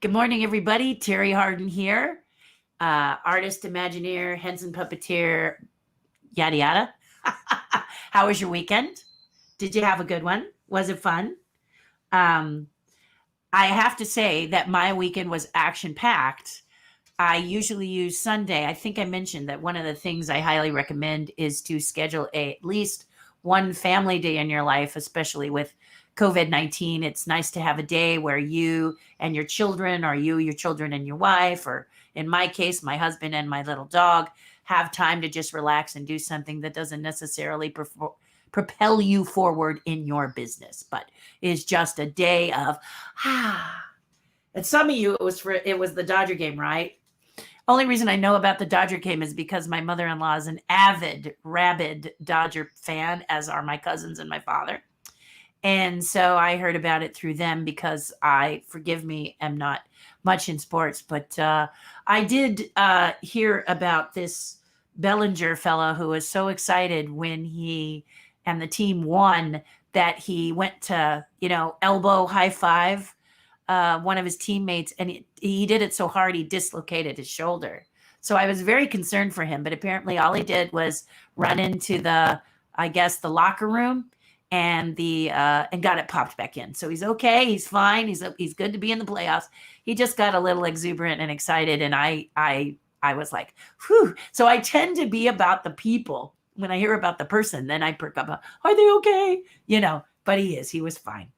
Good morning, everybody. Terri Hardin here, artist, Imagineer, Henson puppeteer, yada yada. How was your weekend? Did you have a good one? Was it fun? Um, I have to say that my weekend was action packed. I usually use Sunday. I think I mentioned that one of the things I highly recommend is to schedule at least one family day in your life, especially with COVID-19. It's nice to have a day where you and your children, or you, your children, and your wife, or in my case, my husband and my little dog, have time to just relax and do something that doesn't necessarily propel you forward in your business, but is just a day of, ah. And some of you, it was the Dodger game, right? Only reason I know about the Dodger game is because my mother-in-law is an avid, rabid Dodger fan, as are my cousins and my father. And so I heard about it through them because I, forgive me, am not much in sports, but I did hear about this Bellinger fellow who was so excited when he and the team won that he went to, elbow high five one of his teammates, and he did it so hard he dislocated his shoulder. So I was very concerned for him, but apparently all he did was run into the locker room and and got it popped back in. So he's okay. He's fine. He's good to be in the playoffs. He just got a little exuberant and excited, and I was like, whew. So I tend to be about the people. When I hear about the person, then I perk up. Are they okay? But he was fine.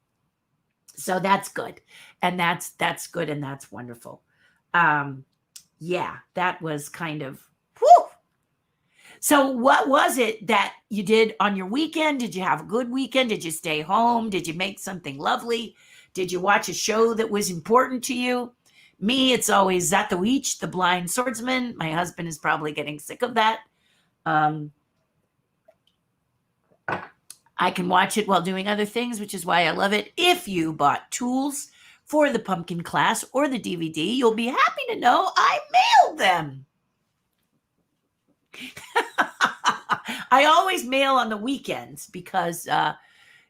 So that's good. And that's good. And that's wonderful. Yeah, that was kind of, whew. So what was it that you did on your weekend? Did you have a good weekend? Did you stay home? Did you make something lovely? Did you watch a show that was important to you? Me, it's always Zatoichi, the Blind Swordsman. My husband is probably getting sick of that. I can watch it while doing other things, which is why I love it. If you bought tools for the pumpkin class or the DVD, you'll be happy to know I mailed them. I always mail on the weekends because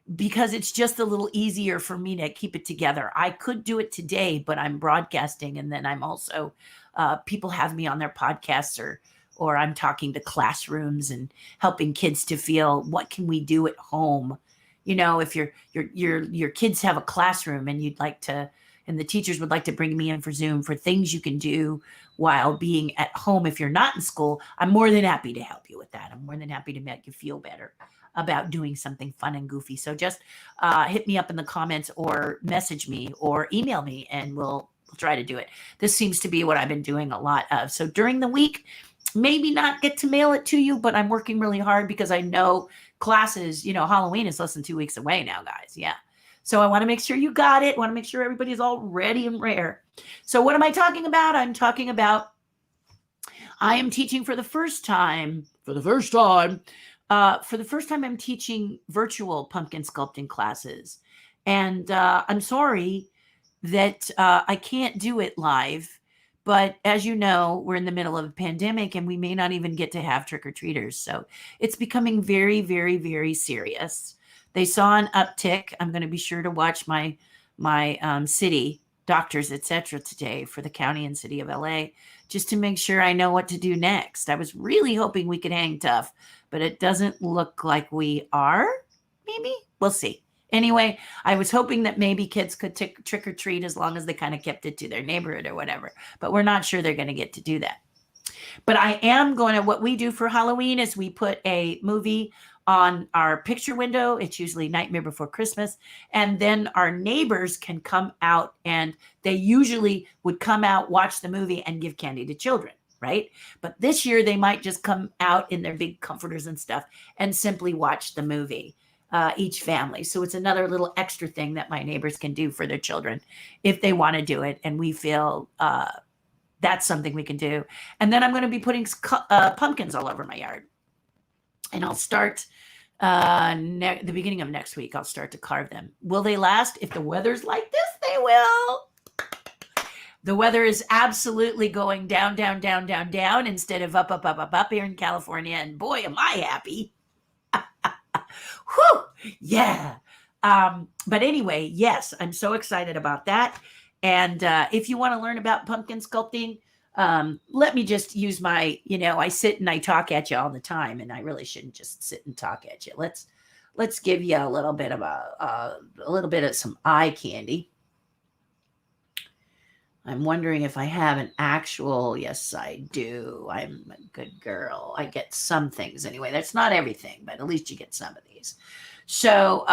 it's just a little easier for me to keep it together. I could do it today, but I'm broadcasting, and then I'm also people have me on their podcasts, or I'm talking to classrooms and helping kids to feel, what can we do at home? If your kids have a classroom and you'd like to, and the teachers would like to bring me in for Zoom for things you can do while being at home if you're not in school, I'm more than happy to help you with that. I'm more than happy to make you feel better about doing something fun and goofy. So just hit me up in the comments or message me or email me, and we'll try to do it. This seems to be what I've been doing a lot of. So during the week, maybe not get to mail it to you, but I'm working really hard because I know classes, Halloween is less than 2 weeks away now, guys. Yeah. So I want to make sure you got it. I want to make sure everybody's all ready and rare. So what am I talking about? I'm talking about, I am teaching for the first time, I'm teaching virtual pumpkin sculpting classes. And I'm sorry that I can't do it live. But as you know, we're in the middle of a pandemic, and we may not even get to have trick-or-treaters. So it's becoming very, very, very serious. They saw an uptick. I'm going to be sure to watch my city doctors, etc., today for the county and city of LA, just to make sure I know what to do next. I was really hoping we could hang tough, but it doesn't look like we are. Maybe we'll see. Anyway, I was hoping that maybe kids could trick or treat as long as they kind of kept it to their neighborhood or whatever, but we're not sure they're going to get to do that. But I am going to, what we do for Halloween is we put a movie on our picture window. It's usually Nightmare Before Christmas. And then our neighbors can come out, and they usually would come out, watch the movie, and give candy to children, right? But this year they might just come out in their big comforters and stuff and simply watch the movie. Each family. So it's another little extra thing that my neighbors can do for their children if they want to do it. And we feel that's something we can do. And then I'm going to be putting pumpkins all over my yard. And I'll start the beginning of next week. I'll start to carve them. Will they last? If the weather's like this, they will. The weather is absolutely going down, down, down, down, down instead of up, up, up, up, up here in California. And boy, am I happy. Whew, yeah. But anyway, yes, I'm so excited about that. And if you want to learn about pumpkin sculpting, let me just use my, I sit and I talk at you all the time, and I really shouldn't just sit and talk at you. Let's give you a little bit of a little bit of some eye candy. I'm wondering if I have an actual, yes, I do. I'm a good girl. I get some things anyway. That's not everything, but at least you get some of these. So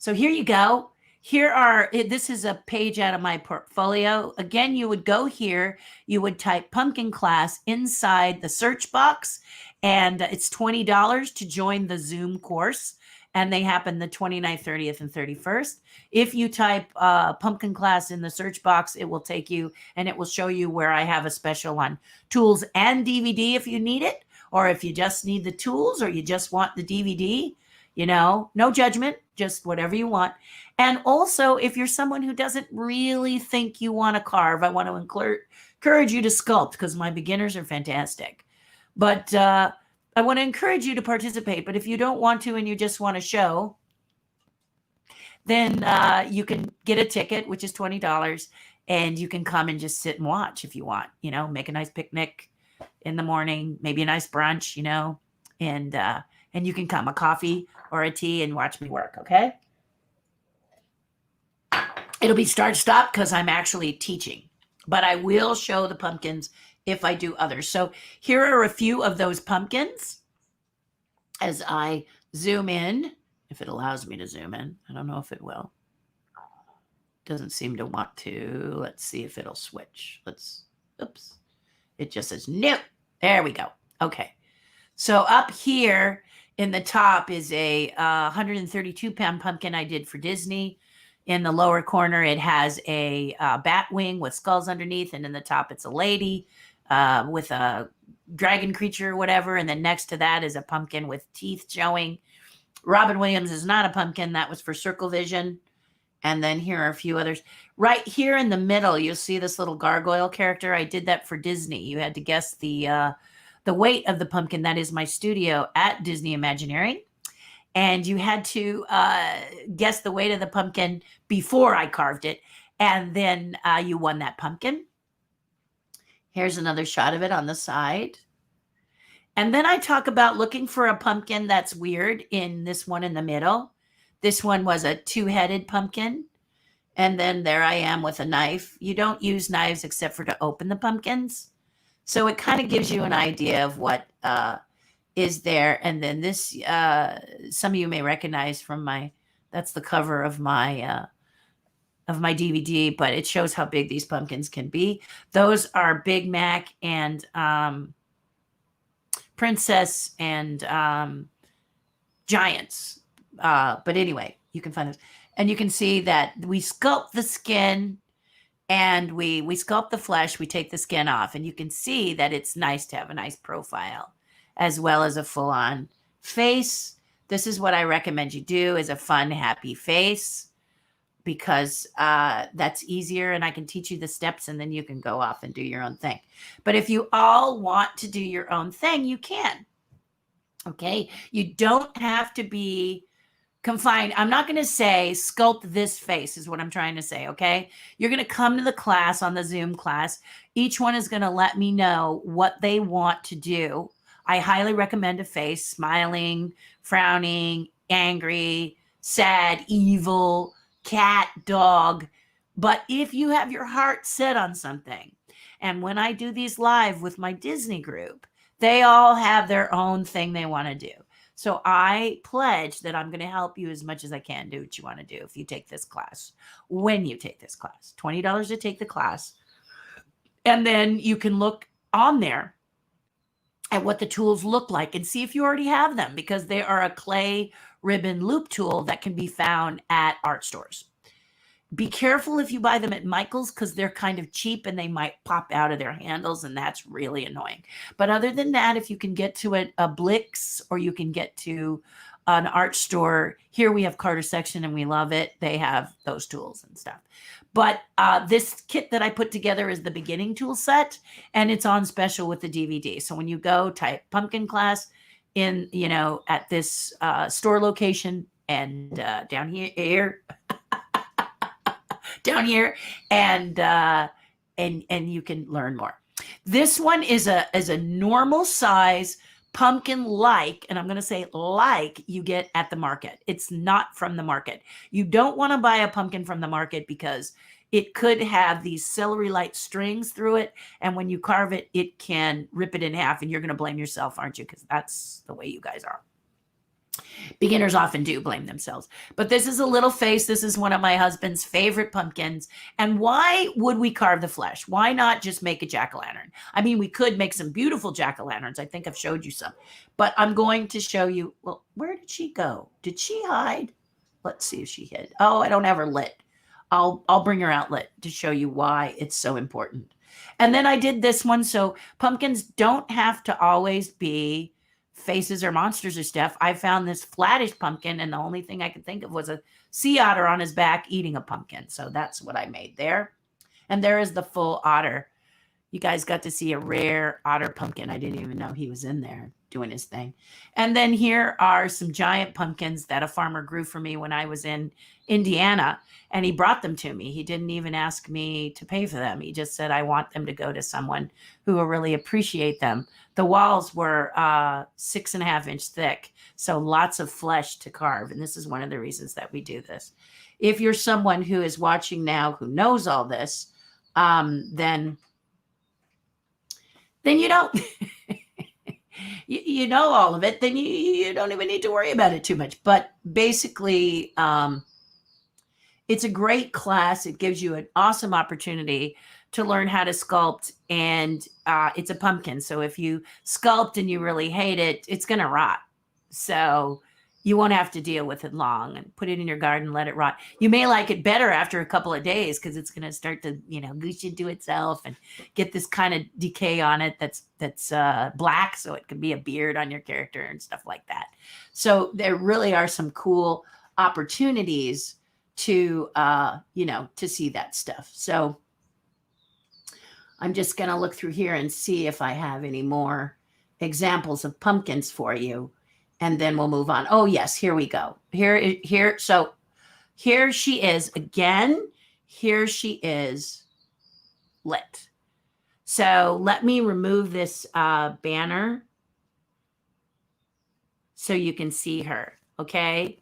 here you go. This is a page out of my portfolio. Again, you would go here, you would type pumpkin class inside the search box, and it's $20 to join the Zoom course. And they happen the 29th, 30th, and 31st. If you type pumpkin class in the search box, it will take you and it will show you where I have a special on tools and DVD if you need it, or if you just need the tools or you just want the DVD, no judgment, just whatever you want. And also, if you're someone who doesn't really think you want to carve, I want to encourage you to sculpt, because my beginners are fantastic. But I want to encourage you to participate. But if you don't want to and you just want to show, then you can get a ticket, which is $20, and you can come and just sit and watch if you want, make a nice picnic in the morning, maybe a nice brunch, and you can come, a coffee or a tea, and watch me work, okay? It'll be start-stop because I'm actually teaching, but I will show the pumpkins if I do others. So here are a few of those pumpkins as I zoom in, if it allows me to zoom in. I don't know if it will. Doesn't seem to want to. Let's see if it'll switch. Oops. It just says no. There we go. Okay. So up here in the top is a 132-pound pumpkin I did for Disney. In the lower corner, it has a bat wing with skulls underneath, and in the top, it's a lady with a dragon creature or whatever, and then next to that is a pumpkin with teeth showing. Robin Williams is not a pumpkin. That was for Circle Vision. And then here are a few others. Right here in the middle, you'll see this little gargoyle character. I did that for Disney. You had to guess the weight of the pumpkin. That is my studio at Disney Imagineering. And you had to guess the weight of the pumpkin before I carved it. And then you won that pumpkin. Here's another shot of it on the side. And then I talk about looking for a pumpkin that's weird in this one in the middle. This one was a two-headed pumpkin. And then there I am with a knife. You don't use knives except for to open the pumpkins. So it kind of gives you an idea of what is there. And then this, some of you may recognize from that's the cover of my DVD, but it shows how big these pumpkins can be. Those are Big Mac and Princess and Giants. But anyway, you can find those. And you can see that we sculpt the skin and we sculpt the flesh. We take the skin off, and you can see that it's nice to have a nice profile as well as a full-on face. This is what I recommend you do, is a fun, happy face, because that's easier, and I can teach you the steps, and then you can go off and do your own thing. But if you all want to do your own thing, you can. Okay? You don't have to be confined. I'm not going to say sculpt this face is what I'm trying to say, okay? You're going to come to the class, on the Zoom class. Each one is going to let me know what they want to do. I highly recommend a face: smiling, frowning, angry, sad, evil, cat, dog. But if you have your heart set on something, and when I do these live with my Disney group, they all have their own thing they want to do. So I pledge that I'm going to help you as much as I can do what you want to do if you take this class. When you take this class, $20 to take the class. And then you can look on there at what the tools look like and see if you already have them, because they are a clay ribbon loop tool that can be found at art stores. Be careful if you buy them at Michael's, because they're kind of cheap and they might pop out of their handles, and that's really annoying. But other than that, if you can get to a Blix, or you can get to an art store, here we have Carter Section and we love it. They have those tools and stuff. But this kit that I put together is the beginning tool set, and it's on special with the DVD. So when you go, type pumpkin class in, at this store location, and down here, down here, and you can learn more. This one is a normal size pumpkin, like, and I'm going to say like, you get at the market. It's not from the market. You don't want to buy a pumpkin from the market because it could have these celery-like strings through it, and when you carve it, it can rip it in half, and you're going to blame yourself, aren't you? Because that's the way you guys are. Beginners often do blame themselves. But this is a little face. This is one of my husband's favorite pumpkins. And why would we carve the flesh? Why not just make a jack-o'-lantern? I mean, we could make some beautiful jack-o'-lanterns. I think I've showed you some. But I'm going to show you, well, where did she go? Did she hide? Let's see if she hid. Oh, I don't have her lit. I'll bring her out lit to show you why it's so important. And then I did this one. So pumpkins don't have to always be faces or monsters or stuff. I found this flattish pumpkin, and the only thing I could think of was a sea otter on his back eating a pumpkin. So that's what I made there. And there is the full otter. You guys got to see a rare otter pumpkin. I didn't even know he was in there doing his thing. And then here are some giant pumpkins that a farmer grew for me when I was in Indiana, and he brought them to me. He didn't even ask me to pay for them. He just said, I want them to go to someone who will really appreciate them. The walls were 6.5 inch thick, so lots of flesh to carve. And this is one of the reasons that we do this. If you're someone who is watching now who knows all this, then you don't, you know all of it, then you don't even need to worry about it too much. But basically, it's a great class. It gives you an awesome opportunity to learn how to sculpt, and it's a pumpkin. So if you sculpt and you really hate it, it's going to rot. So you won't have to deal with it long, and put it in your garden, let it rot. You may like it better after a couple of days because it's going to start to, goosh into itself and get this kind of decay on it that's black, so it can be a beard on your character and stuff like that. So there really are some cool opportunities to to see that stuff. So I'm just going to look through here and see if I have any more examples of pumpkins for you, and then we'll move on. Oh yes, here we go. Here. So here she is again. Here she is lit. So let me remove this banner so you can see her. Okay.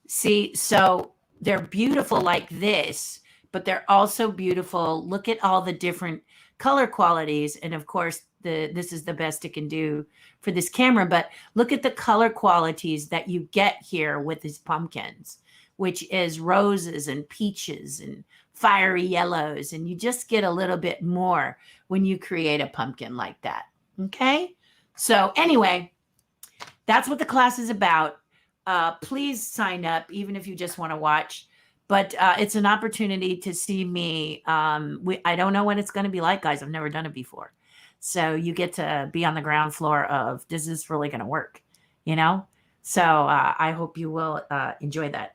See, so they're beautiful like this, but they're also beautiful. Look at all the different color qualities. And of course, this is the best it can do for this camera, but look at the color qualities that you get here with these pumpkins, which is roses and peaches and fiery yellows. And you just get a little bit more when you create a pumpkin like that. Okay. So anyway, that's what the class is about. Please sign up, even if you just want to watch. But it's an opportunity to see me. I don't know what it's going to be like, guys. I've never done it before. So you get to be on the ground floor of, is this really going to work? So I hope you will enjoy that.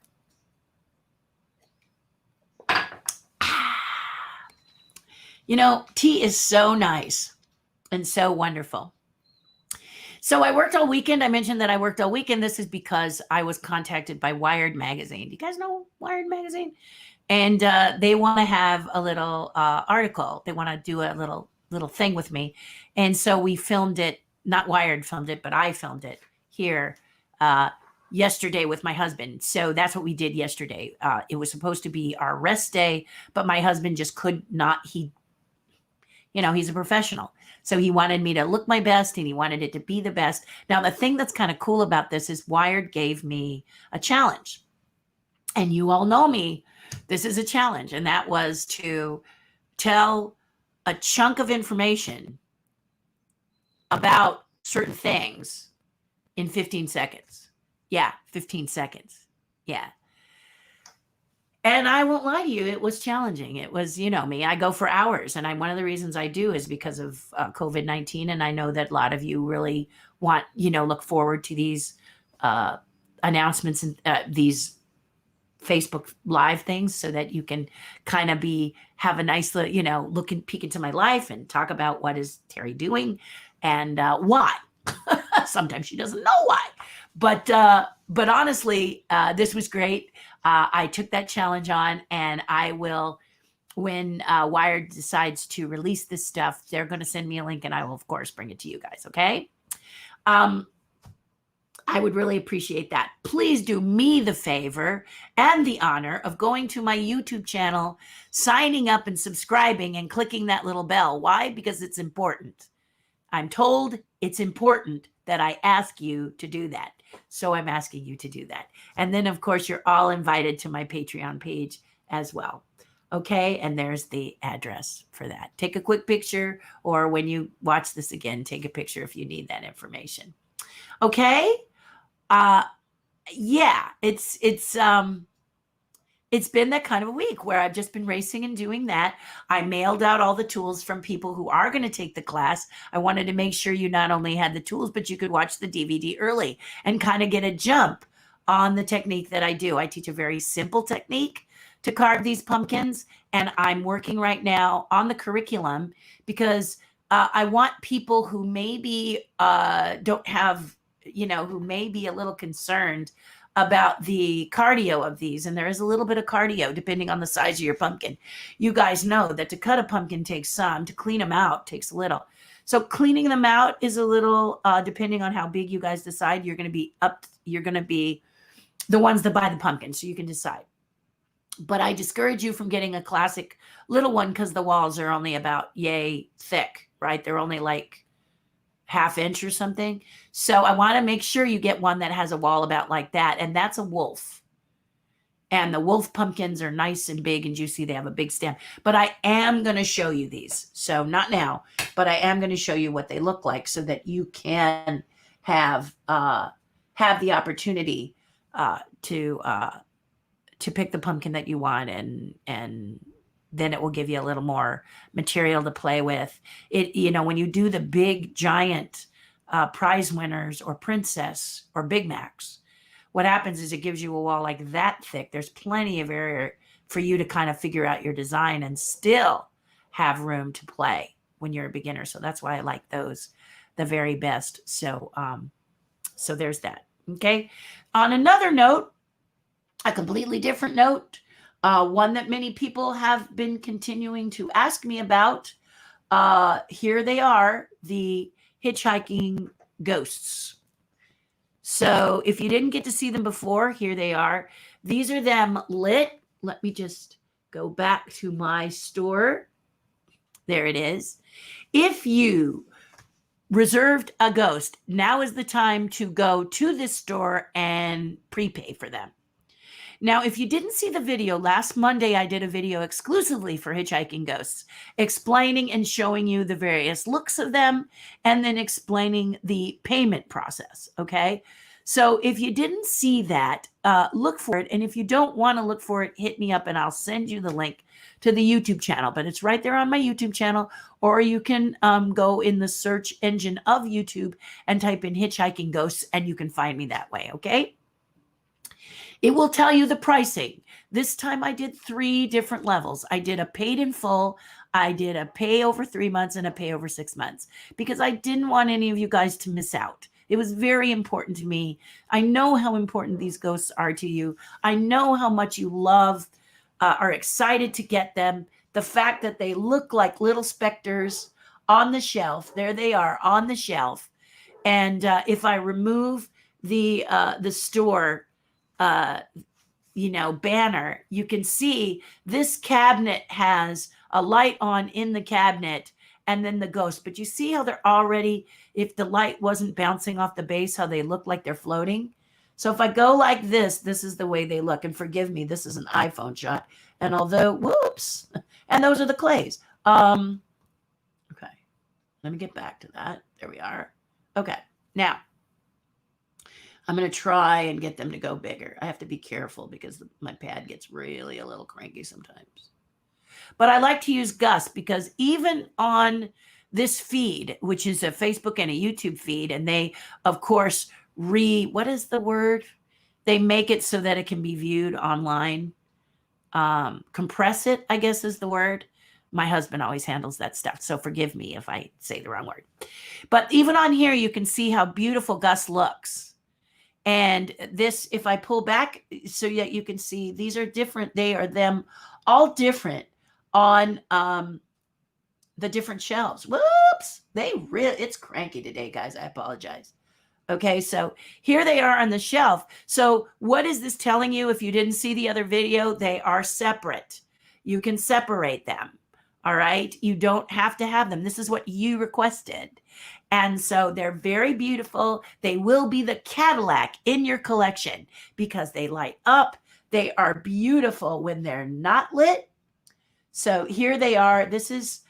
Tea is so nice and so wonderful. So I worked all weekend. I mentioned that I worked all weekend. This is because I was contacted by Wired Magazine. Do you guys know Wired Magazine? And they want to have a little article. They want to do a little thing with me. And so we filmed it. Not Wired filmed it, but I filmed it here yesterday with my husband. So that's what we did yesterday. It was supposed to be our rest day, but my husband just could not. He's a professional. So he wanted me to look my best, and he wanted it to be the best. Now, the thing that's kind of cool about this is Wired gave me a challenge. And you all know me. This is a challenge. And that was to tell a chunk of information about certain things in 15 seconds. Yeah, 15 seconds. Yeah. And I won't lie to you, it was challenging. It was, me, I go for hours. And one of the reasons I do is because of COVID-19. And I know that a lot of you really want, look forward to these announcements and these Facebook Live things so that you can kind of have a nice, look and peek into my life and talk about what is Terri doing and why. Sometimes she doesn't know why. But honestly, this was great. I took that challenge on, and I will, when Wired decides to release this stuff, they're going to send me a link, and I will, of course, bring it to you guys. Okay. I would really appreciate that. Please do me the favor and the honor of going to my YouTube channel, signing up and subscribing and clicking that little bell. Why? Because it's important. I'm told it's important that I ask you to do that. So I'm asking you to do that. And then, of course, you're all invited to my Patreon page as well. Okay, and there's the address for that. Take a quick picture, or when you watch this again, take a picture if you need that information. Okay. Yeah, it's been that kind of a week where I've just been racing and doing that. I mailed out all the tools from people who are going to take the class. I wanted to make sure you not only had the tools, but you could watch the DVD early and kind of get a jump on the technique that I do. I teach a very simple technique to carve these pumpkins, and I'm working right now on the curriculum because I want people who maybe don't have, who may be a little concerned about the cardio of these. And there is a little bit of cardio depending on the size of your pumpkin. You guys know that to cut a pumpkin takes some, to clean them out takes a little. So cleaning them out is a little, depending on how big you guys decide, you're going to be the ones that buy the pumpkin. So you can decide. But I discourage you from getting a classic little one because the walls are only about yay thick, right? They're only like ½ inch or something. So I want to make sure you get one that has a wall about like that. And that's a wolf. And the wolf pumpkins are nice and big and juicy. They have a big stem. But I am going to show you these. So not now, but I am going to show you what they look like so that you can have the opportunity to pick the pumpkin that you want, and then it will give you a little more material to play with. When you do the big giant prize winners or princess or Big Macs, what happens is it gives you a wall like that thick. There's plenty of area for you to kind of figure out your design and still have room to play when you're a beginner. So that's why I like those the very best. So there's that. Okay. On another note, a completely different note, one that many people have been continuing to ask me about. Here they are, the HitchHiking Ghosts. So if you didn't get to see them before, here they are. These are them lit. Let me just go back to my store. There it is. If you reserved a ghost, now is the time to go to this store and prepay for them. Now, if you didn't see the video, last Monday I did a video exclusively for HitchHiking Ghosts, explaining and showing you the various looks of them, and then explaining the payment process, okay? So if you didn't see that, look for it. And if you don't want to look for it, hit me up and I'll send you the link to the YouTube channel. But it's right there on my YouTube channel, or you can go in the search engine of YouTube and type in HitchHiking Ghosts, and you can find me that way, okay? It will tell you the pricing. This time I did 3 different levels. I did a paid in full, I did a pay over 3 months, and a pay over 6 months because I didn't want any of you guys to miss out. It was very important to me. I know how important these ghosts are to you. I know how much you love, are excited to get them. The fact that they look like little specters on the shelf. There they are on the shelf. And if I remove the store banner, you can see this cabinet has a light on in the cabinet and then the ghost. But you see how they're already, if the light wasn't bouncing off the base, how they look like they're floating. So if I go like this is the way they look. And forgive me, this is an iPhone shot. And although, whoops, and those are the clays. Okay, let me get back to that. There we are. Okay, now I'm going to try and get them to go bigger. I have to be careful because my pad gets really a little cranky sometimes. But I like to use Gus because even on this feed, which is a Facebook and a YouTube feed, and they, of course, what is the word? They make it so that it can be viewed online. Compress it, I guess is the word. My husband always handles that stuff, so forgive me if I say the wrong word. But even on here, you can see how beautiful Gus looks. And this, if I pull back so that you can see, these are different. They are them all different on the different shelves. Whoops. It's cranky today, guys. I apologize. Okay, so here they are on the shelf. So what is this telling you? If you didn't see the other video, they are separate. You can separate them. All right. You don't have to have them. This is what you requested. And so they're very beautiful. They will be the Cadillac in your collection because they light up. They are beautiful when they're not lit. So here they are. This is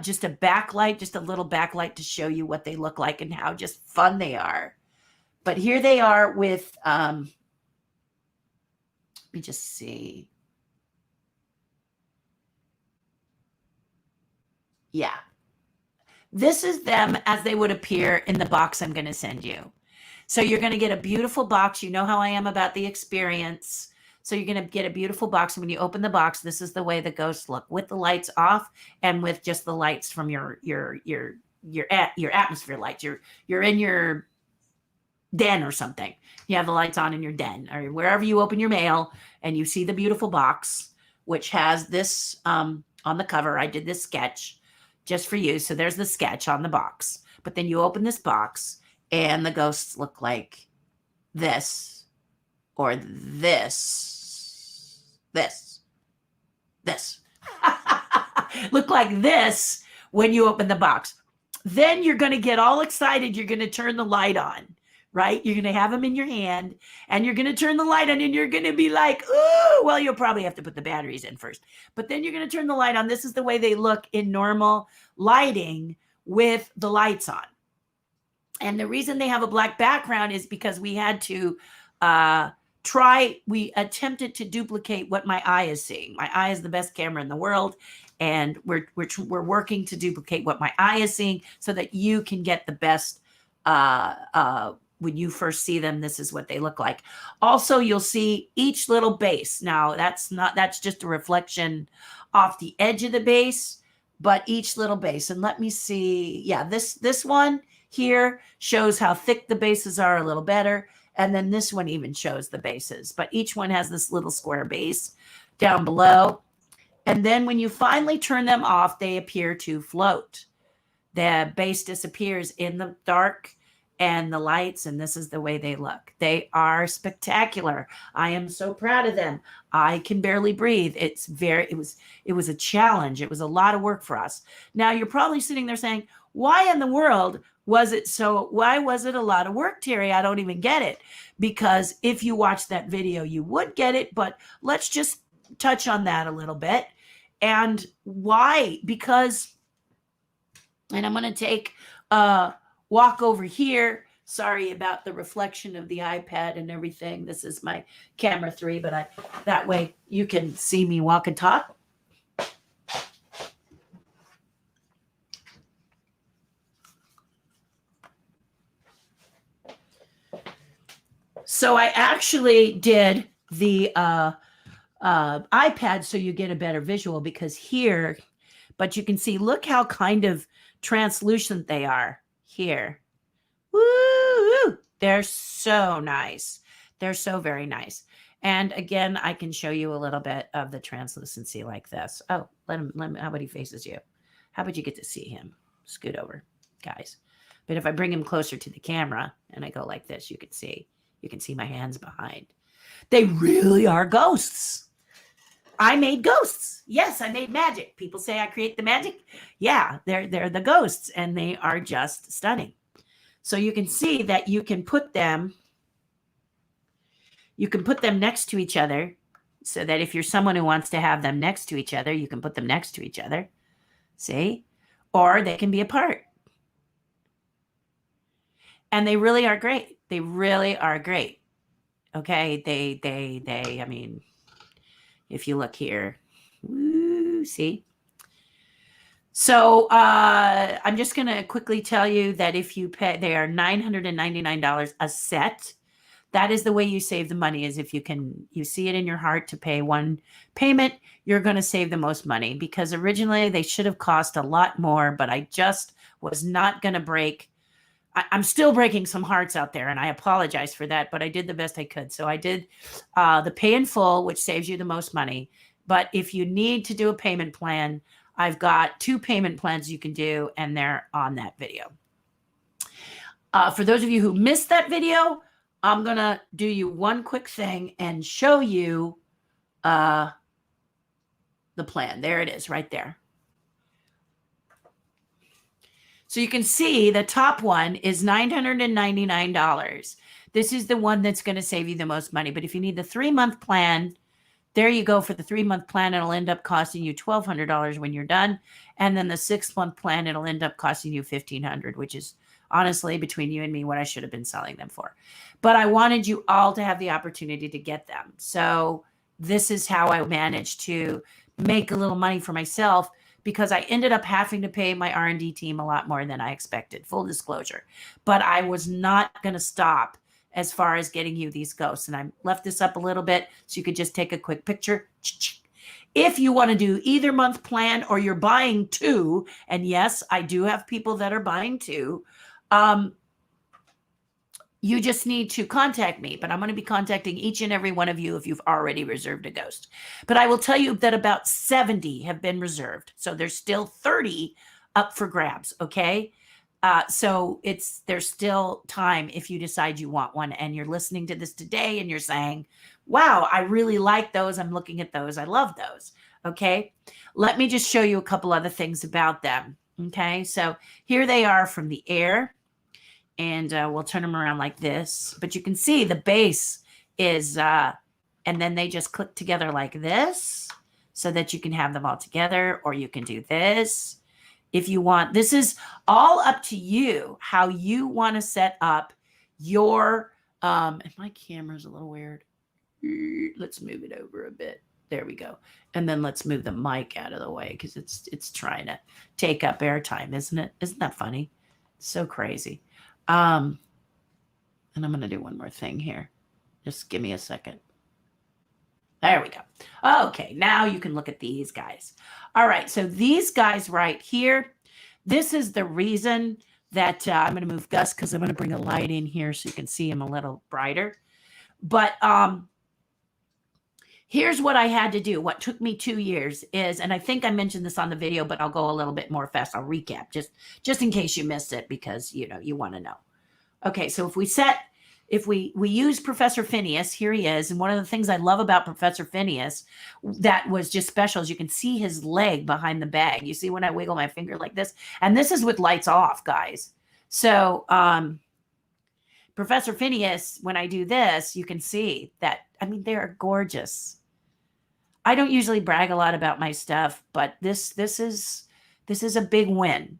just a backlight, just a little backlight to show you what they look like and how just fun they are. But here they are with, let me just see. Yeah. This is them as they would appear in the box I'm going to send you. So you're going to get a beautiful box. You know how I am about the experience. So you're going to get a beautiful box. And when you open the box, this is the way the ghosts look, with the lights off and with just the lights from your atmosphere lights. You're in your den or something. You have the lights on in your den or wherever you open your mail, and you see the beautiful box, which has this on the cover. I did this sketch just for you. So there's the sketch on the box. But then you open this box and the ghosts look like this or this. Look like this when you open the box. Then you're going to get all excited. You're going to turn the light on, right? You're going to have them in your hand and you're going to turn the light on and you're going to be like, ooh, well, you'll probably have to put the batteries in first, but then you're going to turn the light on. This is the way they look in normal lighting with the lights on. And the reason they have a black background is because we had to we attempted to duplicate what my eye is seeing. My eye is the best camera in the world. And we're working to duplicate what my eye is seeing so that you can get the best when you first see them. This is what they look like. Also, you'll see each little base. Now, that's just a reflection off the edge of the base, but each little base. And let me see. Yeah, this one here shows how thick the bases are a little better. And then this one even shows the bases, but each one has this little square base down below. And then when you finally turn them off, they appear to float. The base disappears in the dark and the lights, and this is the way they look. They are spectacular. I am so proud of them. I can barely breathe. It was a challenge. It was a lot of work for us. Now you're probably sitting there saying, why in the world why was it a lot of work, Terri? I don't even get it. Because if you watch that video, you would get it, but let's just touch on that a little bit. And why? Because, and I'm going to take a walk over here. Sorry about the reflection of the iPad and everything. This is my camera 3, but that way you can see me walk and talk. So I actually did the iPad so you get a better visual, because here, but you can see, look how kind of translucent they are here. Woo! They're so nice. They're so very nice. And again, I can show you a little bit of the translucency like this. Oh, let him, how about he faces you? How about you get to see him? Scoot over, guys. But if I bring him closer to the camera and I go like this, you can see my hands behind. They really are ghosts. I made ghosts. Yes, I made magic. People say I create the magic. Yeah, they're the ghosts, and they are just stunning. So you can see that you can put them next to each other, so that if you're someone who wants to have them next to each other, you can put them next to each other. See? Or they can be apart. And they really are great. They really are great. Okay, I mean, if you look here, woo, see? So I'm just going to quickly tell you that if you pay, they are $999 a set. That is the way you save the money, is if you see it in your heart to pay one payment, you're going to save the most money, because originally they should have cost a lot more, but I just was not going to break I'm still breaking some hearts out there, and I apologize for that, but I did the best I could. So I did the pay in full, which saves you the most money. But if you need to do a payment plan, I've got 2 payment plans you can do, and they're on that video. For those of you who missed that video, I'm going to do you one quick thing and show you the plan. There it is right there. So you can see the top one is $999. This is the one that's going to save you the most money. But if you need the 3-month plan, there you go. For the 3-month plan, it'll end up costing you $1,200 when you're done. And then the 6-month plan, it'll end up costing you $1,500, which is honestly, between you and me, what I should have been selling them for. But I wanted you all to have the opportunity to get them. So this is how I managed to make a little money for myself, because I ended up having to pay my R&D team a lot more than I expected, full disclosure. But I was not going to stop as far as getting you these ghosts. And I left this up a little bit so you could just take a quick picture. If you want to do either month plan, or you're buying 2, and yes, I do have people that are buying 2, you just need to contact me. But I'm going to be contacting each and every one of you if you've already reserved a ghost. But I will tell you that about 70 have been reserved. So there's still 30 up for grabs. Okay. So there's still time if you decide you want one, and you're listening to this today and you're saying, wow, I really like those. I'm looking at those. I love those. Okay. Let me just show you a couple other things about them. Okay. So here they are from the air, and we'll turn them around like this, but you can see the base is, and then they just click together like this so that you can have them all together, or you can do this. If you want, this is all up to you, how you want to set up your, and my camera's a little weird. Let's move it over a bit. There we go. And then let's move the mic out of the way, because it's trying to take up airtime, isn't it? Isn't that funny? So crazy. And I'm going to do one more thing here. Just give me a second. There we go. Okay, now you can look at these guys. All right, so these guys right here, this is the reason that I'm going to move Gus, because I'm going to bring a light in here so you can see him a little brighter. But here's what I had to do. What took me 2 years is, and I think I mentioned this on the video, but I'll go a little bit more fast. I'll recap just in case you missed it, because you want to know. Okay, so if we use Professor Phineas, here he is. And one of the things I love about Professor Phineas that was just special is you can see his leg behind the bag. You see when I wiggle my finger like this? And this is with lights off, guys. So Professor Phineas, when I do this, you can see that, I mean, they are gorgeous. I don't usually brag a lot about my stuff, but this is a big win.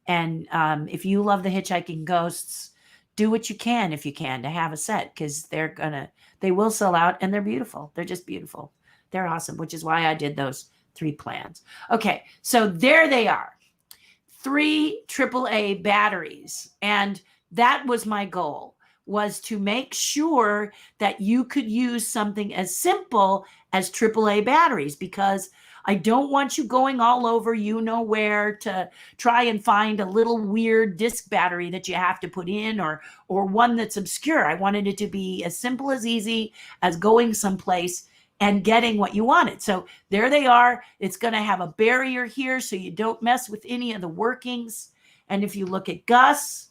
And if you love the Hitchhiking Ghosts, do what you can, if you can, to have a set, because they will sell out, and they're beautiful. They're just beautiful. They're awesome, which is why I did those 3 plans. Okay, so there they are. 3 AAA batteries. And that was my goal, was to make sure that you could use something as simple as AAA batteries, because I don't want you going all over where to try and find a little weird disc battery that you have to put in, or one that's obscure. I wanted it to be as simple as easy as going someplace and getting what you wanted. So there they are. It's going to have a barrier here so you don't mess with any of the workings. And if you look at Gus,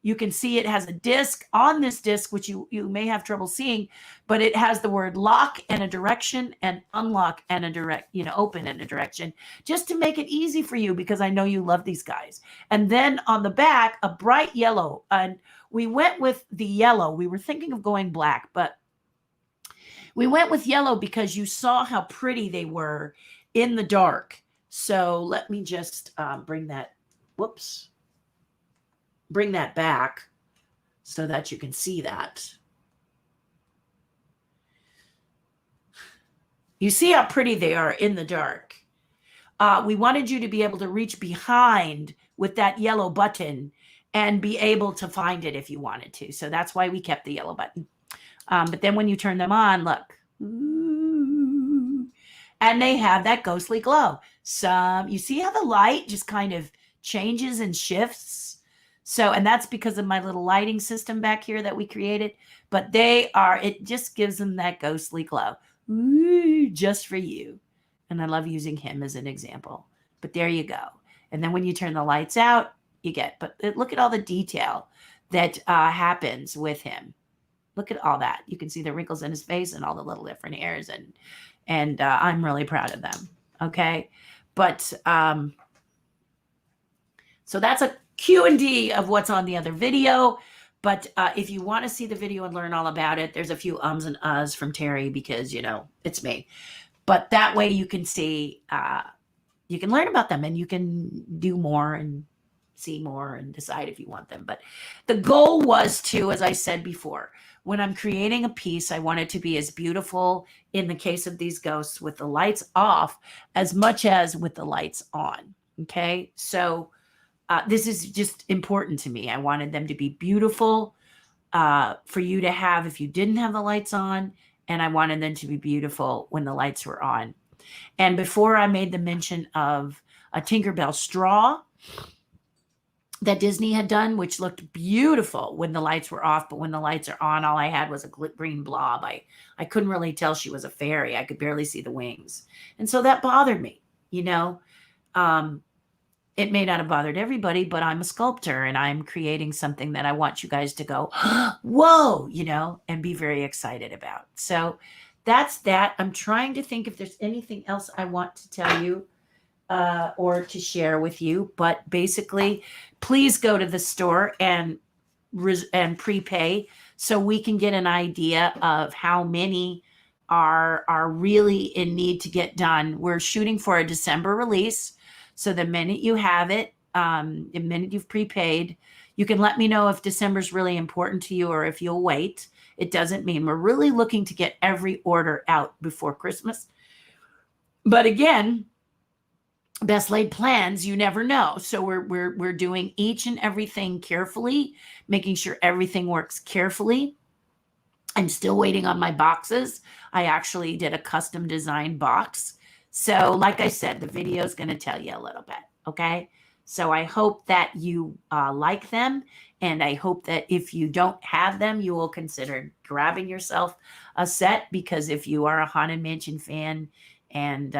you can see it has a disc on this disc, which you may have trouble seeing, but it has the word lock and a direction, and unlock and a direct, open and a direction, just to make it easy for you, because I know you love these guys. And then on the back, a bright yellow. And we went with the yellow. We were thinking of going black, but we went with yellow because you saw how pretty they were in the dark. So let me just bring that back so that you can see that. You see how pretty they are in the dark. We wanted you to be able to reach behind with that yellow button and be able to find it if you wanted to. So that's why we kept the yellow button. But then when you turn them on, look. Ooh, and they have that ghostly glow. You see how the light just kind of changes and shifts? So, and that's because of my little lighting system back here that we created. But it just gives them that ghostly glow. Ooh, just for you. And I love using him as an example. But there you go. And then when you turn the lights out, but look at all the detail that happens with him. Look at all that. You can see the wrinkles in his face and all the little different hairs. And I'm really proud of them. Okay. But so that's a Q&D of what's on the other video. But if you want to see the video and learn all about it, there's a few ums and uhs from Terri because, it's me. But that way you can see, you can learn about them and you can do more and see more and decide if you want them. But the goal was to, as I said before, when I'm creating a piece, I want it to be as beautiful in the case of these ghosts with the lights off as much as with the lights on. Okay. So this is just important to me. I wanted them to be beautiful for you to have if you didn't have the lights on. And I wanted them to be beautiful when the lights were on. And before I made the mention of a Tinkerbell straw that Disney had done, which looked beautiful when the lights were off, but when the lights are on, all I had was a green blob. I couldn't really tell she was a fairy. I could barely see the wings. And so that bothered me, it may not have bothered everybody, but I'm a sculptor and I'm creating something that I want you guys to go, whoa, and be very excited about. So that's that. I'm trying to think if there's anything else I want to tell you or to share with you. But basically, please go to the store and prepay so we can get an idea of how many are really in need to get done. We're shooting for a December release. So the minute you have it, the minute you've prepaid, you can let me know if December's really important to you or if you'll wait. It doesn't mean we're really looking to get every order out before Christmas. But again, best laid plans, you never know. So we're doing each and everything carefully, making sure everything works carefully. I'm still waiting on my boxes. I actually did a custom design box. So like I said, the video is going to tell you a little bit. Okay. So I hope that you like them. And I hope that if you don't have them, you will consider grabbing yourself a set, because if you are a Haunted Mansion fan and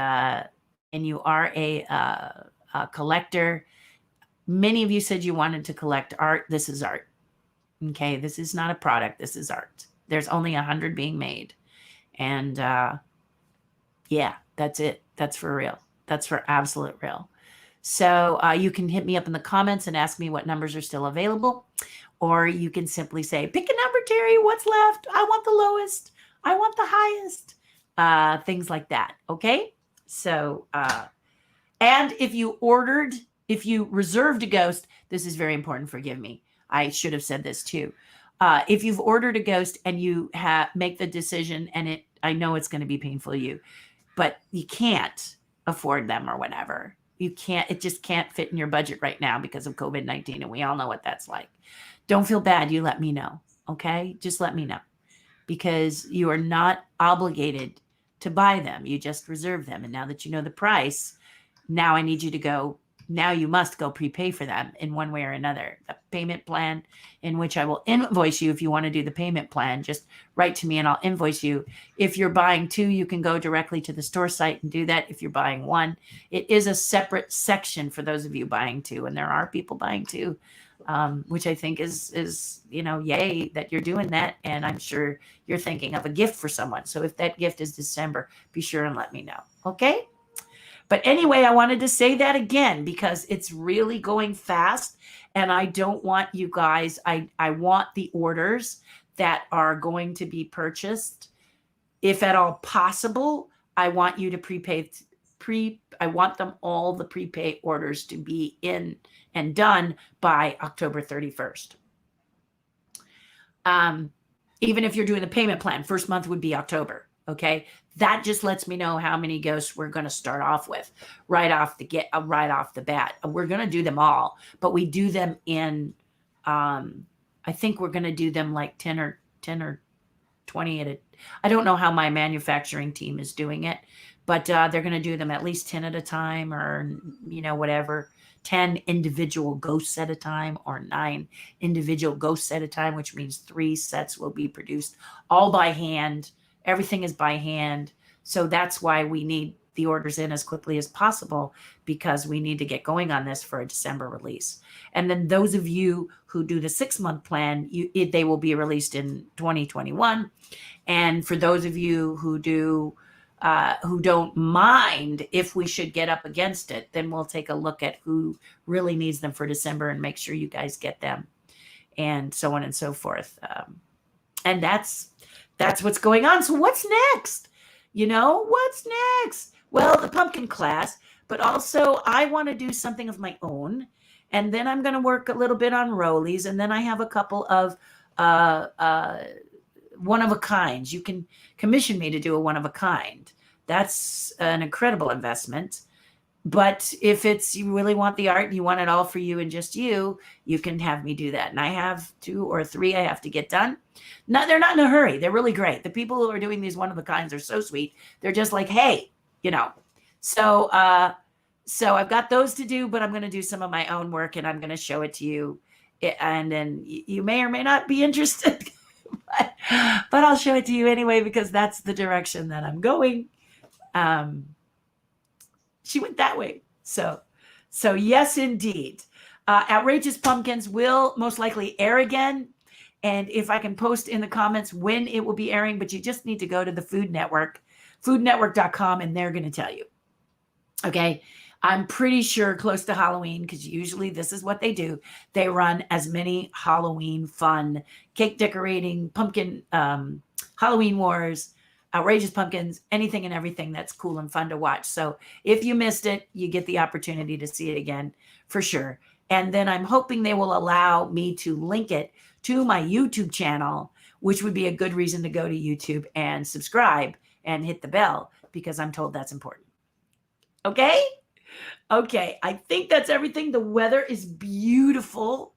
you are a collector, many of you said you wanted to collect art. This is art. Okay. This is not a product. This is art. There's only 100 being made. And yeah, that's it. That's for real. That's for absolute real. So you can hit me up in the comments and ask me what numbers are still available. Or you can simply say, pick a number, Terri. What's left? I want the lowest. I want the highest. Things like that. Okay. So, and if you reserved a ghost, this is very important. Forgive me. I should have said this too. If you've ordered a ghost and you make the decision, and I know it's going to be painful to you, but you can't afford them or whatever. It just can't fit in your budget right now because of COVID-19. And we all know what that's like. Don't feel bad. You let me know. Okay. Just let me know, because you are not obligated to buy them. You just reserve them. And now that you know the price, now I need you to go. Now you must go prepay for them in one way or another. The payment plan, in which I will invoice you if you want to do the payment plan, just write to me and I'll invoice you. If you're buying two, you can go directly to the store site and do that. If you're buying one, it is a separate section for those of you buying two. And there are people buying two, which I think is, yay that you're doing that. And I'm sure you're thinking of a gift for someone. So if that gift is December, be sure and let me know. Okay. But anyway, I wanted to say that again because it's really going fast and I don't want you guys, I want the orders that are going to be purchased. If at all possible, I want you to prepay. I want them all the prepay orders to be in and done by October 31st. Even if you're doing the payment plan, first month would be October. Okay. That just lets me know how many ghosts we're going to start off with right off the bat. We're going to do them all, but we do them in, I think we're going to do them like 10 or 20 I don't know how my manufacturing team is doing it, but they're going to do them at least 10 at a time, or, whatever, 10 individual ghosts at a time, or 9 individual ghosts at a time, which means 3 sets will be produced all by hand. Everything is by hand. So that's why we need the orders in as quickly as possible, because we need to get going on this for a December release. And then those of you who do the 6-month plan, they will be released in 2021. And for those of you who don't mind if we should get up against it, then we'll take a look at who really needs them for December and make sure you guys get them, and so on and so forth. And that's what's going on. So what's next? What's next? Well, the pumpkin class, but also I want to do something of my own. And then I'm going to work a little bit on rollies. And then I have a couple of one-of-a-kinds. You can commission me to do a one-of-a-kind. That's an incredible investment. But if you really want the art and you want it all for you and just you can have me do that. And I have 2 or 3 I have to get done. They're not in a hurry. They're really great. The people who are doing these one-of-a-kinds are so sweet. They're just like, hey, So I've got those to do, but I'm going to do some of my own work and I'm going to show it to you. And then you may or may not be interested, but I'll show it to you anyway, because that's the direction that I'm going. She went that way. So yes, indeed. Outrageous Pumpkins will most likely air again. And if I can post in the comments when it will be airing, but you just need to go to the Food Network, foodnetwork.com, and they're going to tell you. Okay. I'm pretty sure close to Halloween, because usually this is what they do. They run as many Halloween fun, cake decorating, pumpkin, Halloween wars, outrageous pumpkins, anything and everything that's cool and fun to watch. So if you missed it, you get the opportunity to see it again for sure. And then I'm hoping they will allow me to link it to my YouTube channel, which would be a good reason to go to YouTube and subscribe and hit the bell, because I'm told that's important. Okay. I think that's everything. The weather is beautiful.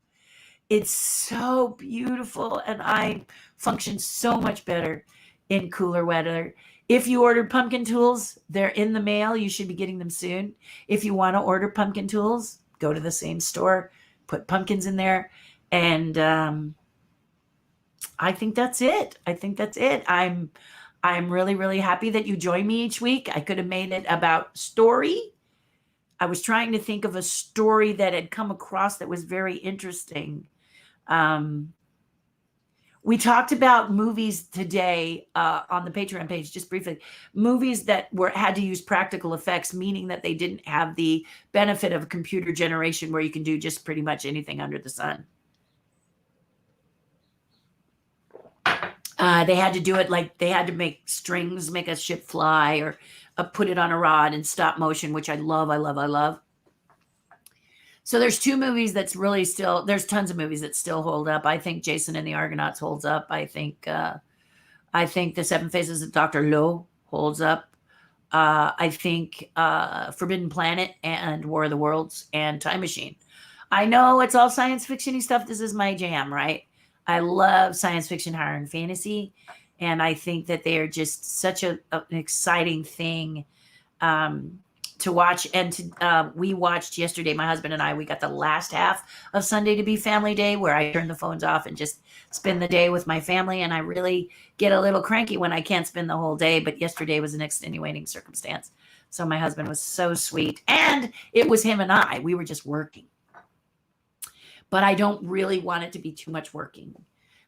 It's so beautiful. And I function so much better in cooler weather. If you ordered pumpkin tools, they're in the mail. You should be getting them soon. If you want to order pumpkin tools, go to the same store, put pumpkins in there. And I think that's it. I'm really, really happy that you join me each week. I could have made it about story. I was trying to think of a story that had come across that was very interesting. We talked about movies today on the Patreon page, just briefly. Movies that had to use practical effects, meaning that they didn't have the benefit of computer generation where you can do just pretty much anything under the sun. They had to do it like they had to make strings, make a ship fly, or put it on a rod in stop motion, which I love. So there's 2 movies that's really still, there's tons of movies that still hold up. I think Jason and the Argonauts holds up. I think The 7 Faces of Dr. Lo holds up. I think Forbidden Planet and War of the Worlds and Time Machine. I know it's all science fiction-y stuff. This is my jam, right? I love science fiction, horror, and fantasy. And I think that they are just such an exciting thing to watch. And we watched yesterday, my husband and I, we got the last half of Sunday to be Family Day, where I turn the phones off and just spend the day with my family. And I really get a little cranky when I can't spend the whole day. But yesterday was an extenuating circumstance. So my husband was so sweet. And it was him and I. We were just working. But I don't really want it to be too much working.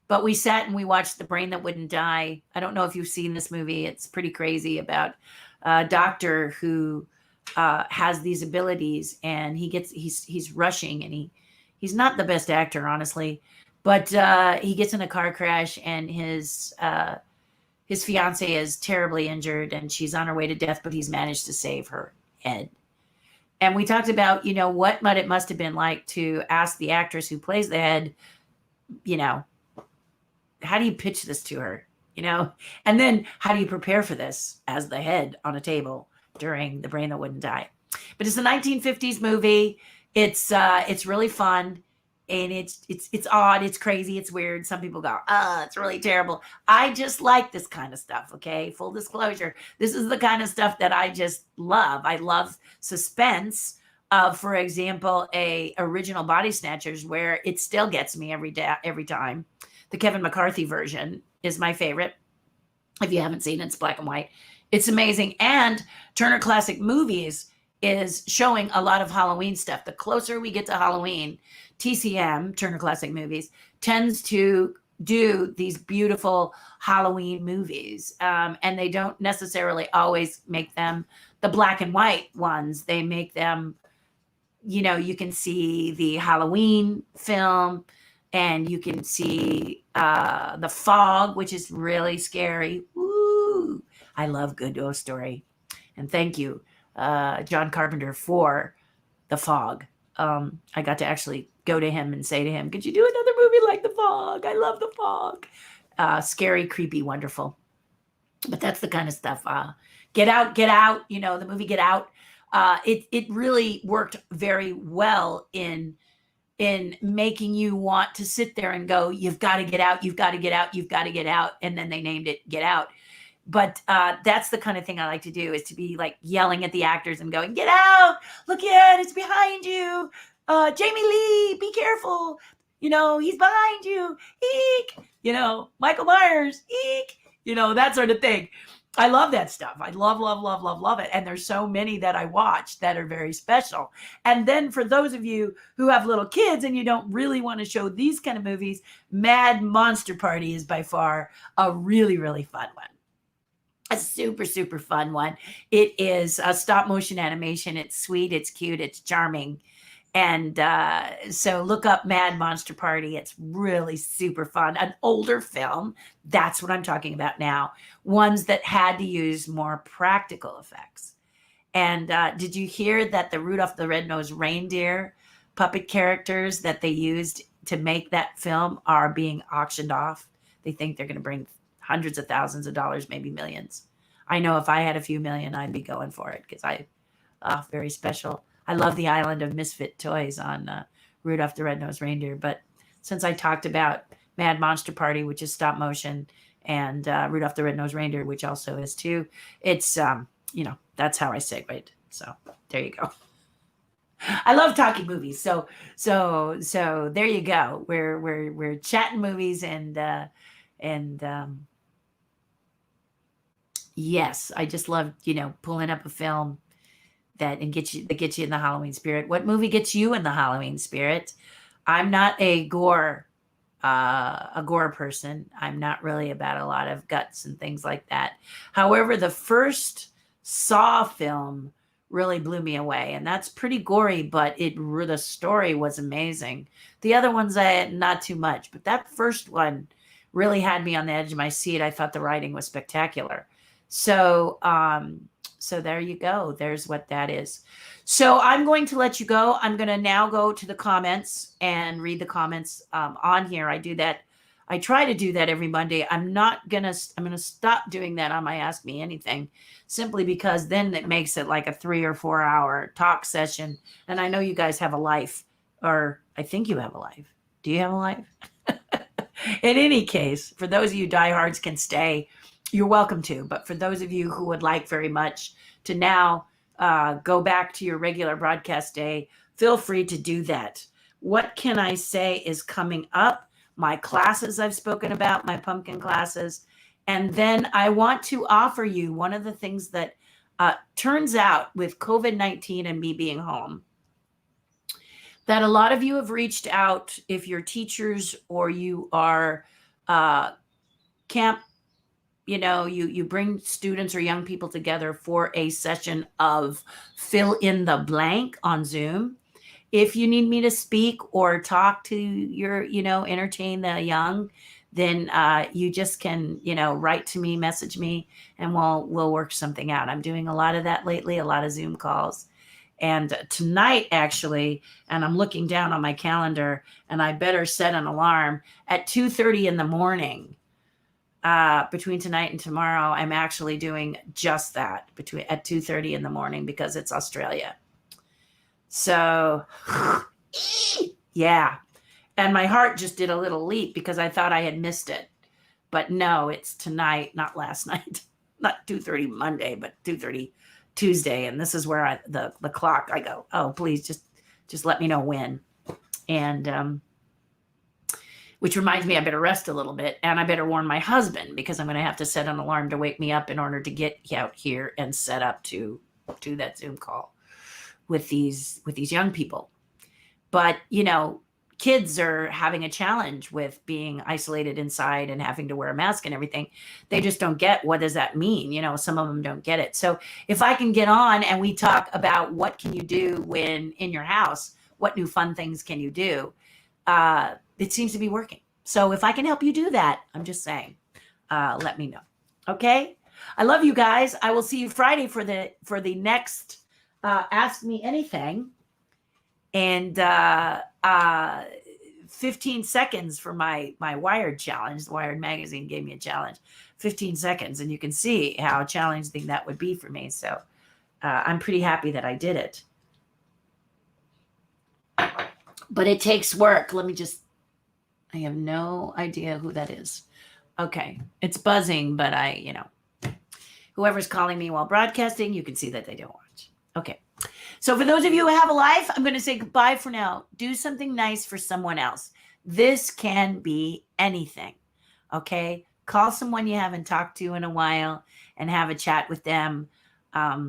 But we sat and we watched The Brain That Wouldn't Die. I don't know if you've seen this movie. It's pretty crazy about a doctor who has these abilities, and he's rushing, and he's not the best actor, honestly, but he gets in a car crash, and his fiance is terribly injured, and she's on her way to death, but he's managed to save her head. And we talked about, what it must have been like to ask the actress who plays the head, how do you pitch this to her, and then how do you prepare for this as the head on a table during The Brain That Wouldn't Die? But it's a 1950s movie. It's really fun. and it's odd, it's crazy, it's weird. Some people go, it's really terrible. I just like this kind of stuff. Okay, full disclosure, this is the kind of stuff that I just love. I love suspense. For example, a original Body Snatchers, where it still gets me every day, every time. The Kevin McCarthy version is my favorite. If you haven't seen it, it's black and white. It's amazing. And Turner Classic Movies is showing a lot of Halloween stuff. The closer we get to Halloween, TCM, Turner Classic Movies, tends to do these beautiful Halloween movies. And they don't necessarily always make them the black and white ones. They make them, you can see the Halloween film, and you can see The Fog, which is really scary. Woo! I love good ghost story. And thank you, John Carpenter, for The Fog. I got to actually go to him and say to him, could you do another movie like The Fog? I love The Fog. Scary, creepy, wonderful. But that's the kind of stuff. Get Out, the movie Get Out. It really worked very well in making you want to sit there and go, you've got to get out, you've got to get out, you've got to get out. And then they named it Get Out. But that's the kind of thing I like to do, is to be like yelling at the actors and going, get out, look at it, it's behind you. Jamie Lee, be careful. He's behind you. Eek. Michael Myers, eek. That sort of thing. I love that stuff. I love it. And there's so many that I watch that are very special. And then for those of you who have little kids and you don't really want to show these kind of movies, Mad Monster Party is by far a really, really fun one. A super, super fun one. It is a stop motion animation. It's sweet, it's cute, it's charming. And so look up Mad Monster Party. It's really super fun. An older film. That's what I'm talking about now. Ones that had to use more practical effects. And did you hear that the Rudolph the Red-Nosed Reindeer puppet characters that they used to make that film are being auctioned off? They think they're going to bring hundreds of thousands of dollars, maybe millions. I know if I had a few million, I'd be going for it, because very special. I love the Island of Misfit Toys on Rudolph the Red-Nosed Reindeer. But since I talked about Mad Monster Party, which is stop motion, and Rudolph the Red-Nosed Reindeer, which also is too, it's, that's how I segued. So there you go. I love talking movies. So there you go. We're chatting movies, and yes, I just love, pulling up a film that gets you in the Halloween spirit. What movie gets you in the Halloween spirit? I'm not a gore person. I'm not really about a lot of guts and things like that. However, the first Saw film really blew me away, and that's pretty gory, but the story was amazing. The other ones, not too much, but that first one really had me on the edge of my seat. I thought the writing was spectacular. So there you go. There's what that is. So I'm going to let you go. I'm going to now go to the comments and read the comments on here. I do that. I try to do that every Monday. I'm going to stop doing that on my Ask Me Anything, simply because then it makes it like a 3 or 4 hour talk session. And I know you guys have a life, or I think you have a life. Do you have a life? In any case, for those of you diehards can stay, you're welcome to. But for those of you who would like very much to now go back to your regular broadcast day, feel free to do that. What can I say is coming up? My classes I've spoken about, my pumpkin classes. And then I want to offer you one of the things that turns out with COVID-19 and me being home, that a lot of you have reached out, if you're teachers or you are camp, you bring students or young people together for a session of fill in the blank on Zoom. If you need me to speak or talk to your, entertain the young, then you just can, write to me, message me, and we'll work something out. I'm doing a lot of that lately, a lot of Zoom calls. And tonight, actually, and I'm looking down on my calendar, and I better set an alarm at 2:30 in the morning. Between tonight and tomorrow, I'm actually doing just that at 2:30 in the morning, because it's Australia. So yeah, And my heart just did a little leap because I thought I had missed it. But no, it's tonight, not last night. Not 2:30 Monday, but 2:30 Tuesday. And this is where the clock, I go, oh, please just let me know when. And which reminds me, I better rest a little bit, and I better warn my husband because I'm going to have to set an alarm to wake me up in order to get out here and set up to that Zoom call with these young people. But, kids are having a challenge with being isolated inside and having to wear a mask and everything. They just don't get, what does that mean? Some of them don't get it. So if I can get on and we talk about what can you do when in your house, what new fun things can you do? It seems to be working. So if I can help you do that, I'm just saying, let me know. Okay. I love you guys. I will see you Friday for the next Ask Me Anything. And 15 seconds for my Wired challenge. The Wired magazine gave me a challenge, 15 seconds. And you can see how challenging that would be for me. So I'm pretty happy that I did it. But it takes work. I have no idea who that is. Okay. It's buzzing, but whoever's calling me while broadcasting, you can see that they don't watch. Okay. So for those of you who have a life, I'm going to say goodbye for now. Do something nice for someone else. This can be anything. Okay. Call someone you haven't talked to in a while and have a chat with them. I